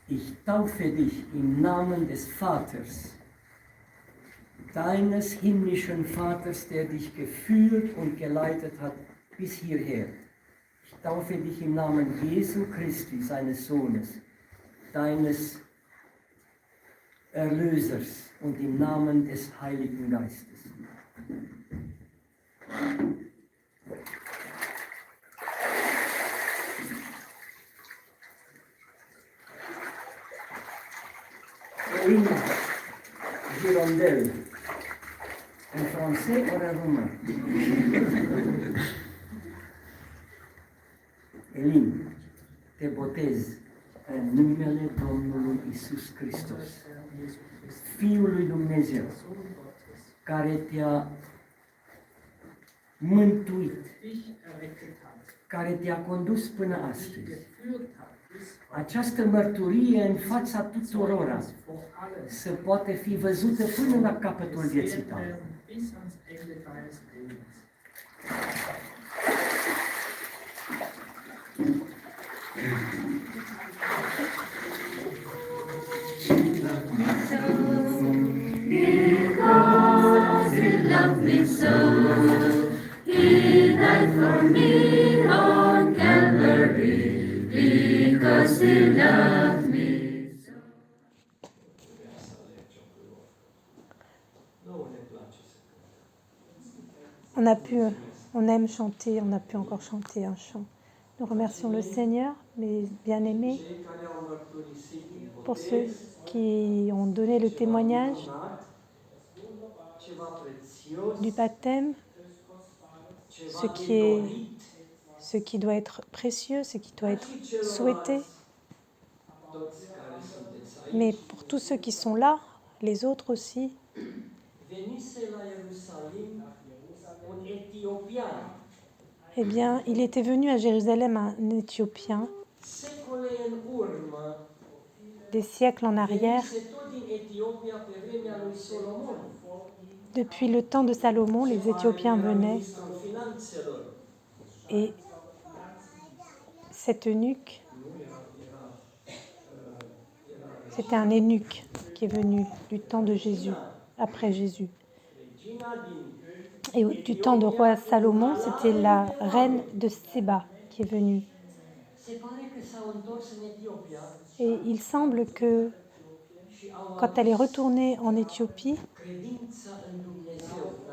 ich taufe dich im Namen des Vaters, deines himmlischen Vaters, der dich geführt und geleitet hat bis hierher. Ich taufe dich im Namen Jesu Christi, seines Sohnes, deines Erlösers und im Namen des Heiligen Geistes. Une hirondelle, en français ou en roumain? Elin, te botez în numele Domnului Iisus Hristos, Fiul lui Dumnezeu, care te-a mântuit, care te-a condus până astăzi. Această mărturie în fața tuturora să poate fi văzută până la capătul vieții tale. Because you love me so, He died for me on Calvary. Because He loved me so. On aime chanter, on a pu encore chanter un chant. Nous remercions le Seigneur, mes bien-aimés, pour ceux qui ont donné le témoignage du baptême, ce qui doit être précieux, ce qui doit être souhaité. Mais pour tous ceux qui sont là, les autres aussi, eh bien, il était venu à Jérusalem un Éthiopien, des siècles en arrière. Depuis le temps de Salomon, les Éthiopiens venaient et cet eunuque, c'était un eunuque qui est venu du temps de Jésus, après Jésus. Et du temps de roi Salomon, c'était la reine de Séba qui est venue. Et il semble que quand elle est retournée en Éthiopie,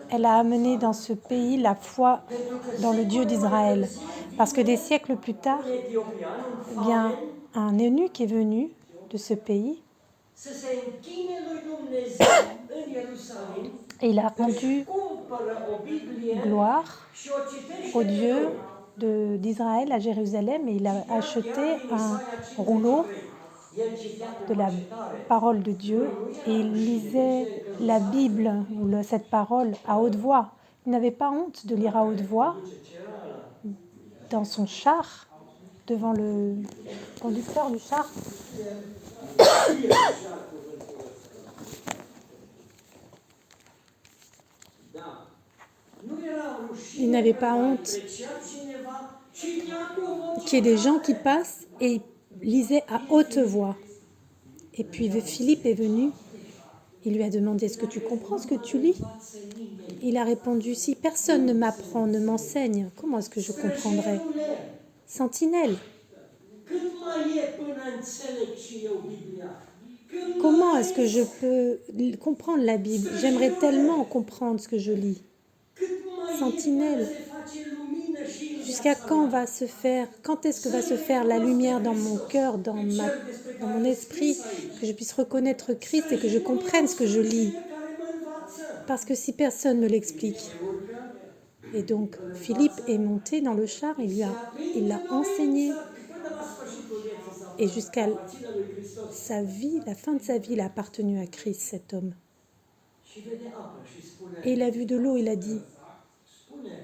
elle a amené dans ce pays la foi dans le Dieu d'Israël. Parce que des siècles plus tard, eh bien, un eunuque est venu de ce pays et il a rendu gloire au Dieu d'Israël à Jérusalem et il a acheté un rouleau de la parole de Dieu et il lisait la Bible ou cette parole à haute voix. Il n'avait pas honte de lire à haute voix dans son char, devant le conducteur du char. Il n'avait pas honte qu'il y ait des gens qui passent et lisaient à haute voix. Et puis Philippe est venu, il lui a demandé « Est-ce que tu comprends ce que tu lis ?» Il a répondu « Si personne ne m'apprend, ne m'enseigne, comment est-ce que je comprendrai ?» Sentinelle. Comment est-ce que je peux comprendre la Bible? J'aimerais tellement comprendre ce que je lis. Sentinelle. Jusqu'à quand est-ce que va se faire la lumière dans mon cœur, dans mon esprit, que je puisse reconnaître Christ et que je comprenne ce que je lis? Parce que si personne ne me l'explique. Et donc, Philippe est monté dans le char, il l'a enseigné. Et jusqu'à sa vie, la fin de sa vie, il a appartenu à Christ, cet homme. și vede apă și spune, Et il a vu de l'eau, il a dit, spune,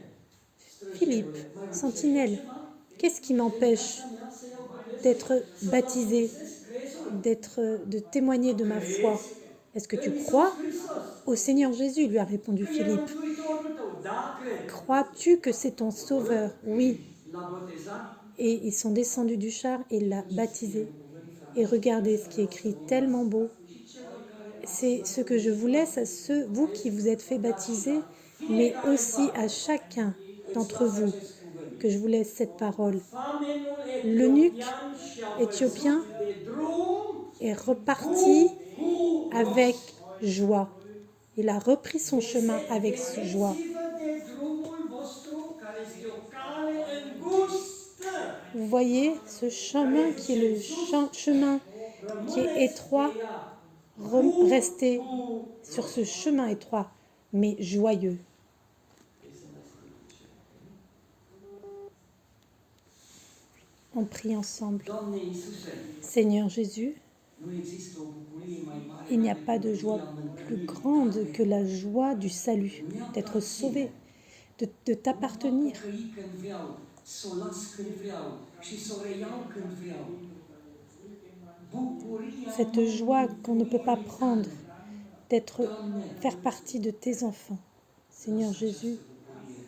Philippe, sentinelle, qu'est-ce qui m'empêche d'être baptisé, de témoigner de ma foi? Est-ce que tu crois au Seigneur Jésus? Lui a répondu Philippe. Mântuitorul tău, da, cred. Crois-tu que c'est ton sauveur? Oui. L-a botezat. Et ils sont descendus du char et il l'a baptisé. Et regardez ce qui est écrit, tellement beau. C'est ce que je vous laisse à ceux, vous qui vous êtes fait baptiser, mais aussi à chacun d'entre vous, que je vous laisse cette parole. L'eunuque éthiopien est reparti avec joie. Il a repris son chemin avec joie. Vous voyez ce chemin qui est le chemin qui est étroit, restez sur ce chemin étroit, mais joyeux. On prie ensemble. Doamne Iisuse, Seigneur Jésus, nu există o bucurie mai mare il n'y a pas de joie plus grande que la joie du salut, d'être sauvé, de t'appartenir. trăi când vreau, să o las când vreau și să o reiau când vreau. Bucuria Cette joie qu'on ne peut pas prendre, faire partie de tes enfants. Seigneur Jésus,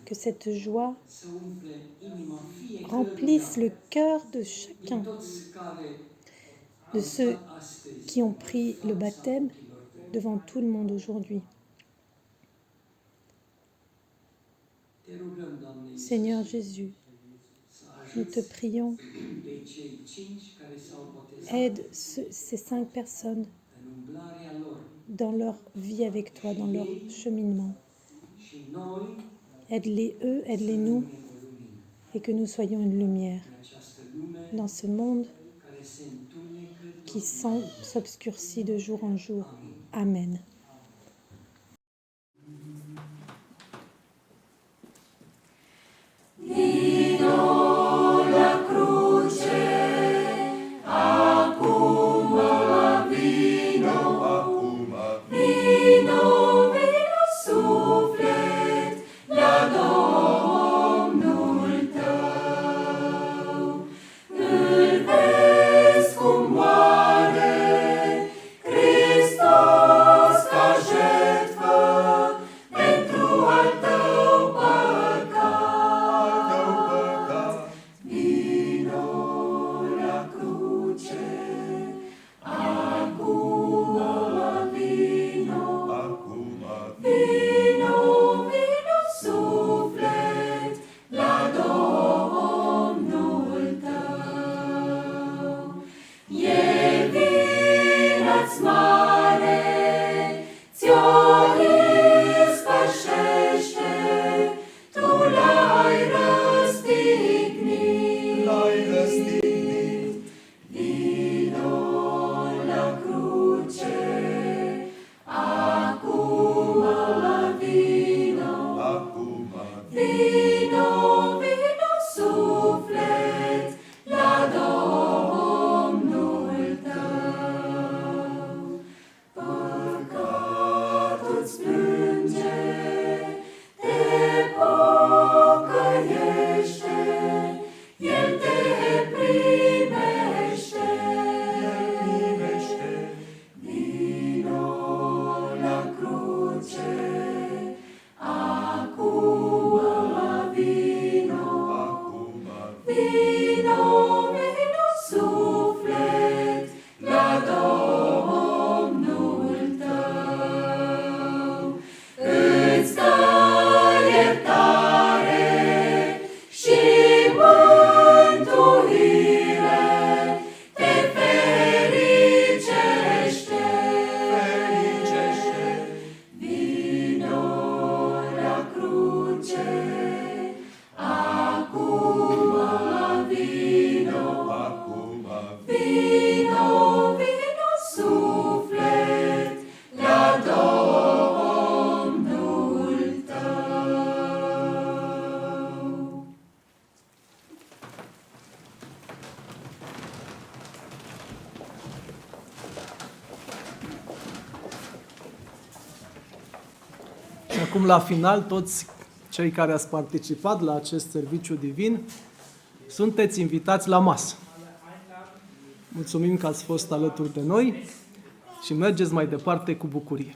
que cette joie să umple inima fiecăruia remplisse le cœur de chacun, toți care de ceux astăzi qui ont pris le baptême devant tout le monde aujourd'hui. te rugăm, Doamne Iisuse, Seigneur Jésus, să nous te prions, pe cei 5 care s-au botezat aide ces 5 personnes în umblarea lor dans leur vie avec toi, dans leur cheminement. și noi Aide-les eux, aide-les nous, ne o lumină et que nous soyons une lumière în această lume dans ce monde care se întunecă qui s'obscurcit de jour en jour. Amen. acum la final, toți cei care ați participat la acest serviciu divin, sunteți invitați la masă. Mulțumim că ați fost alături de noi și mergeți mai departe cu bucurie.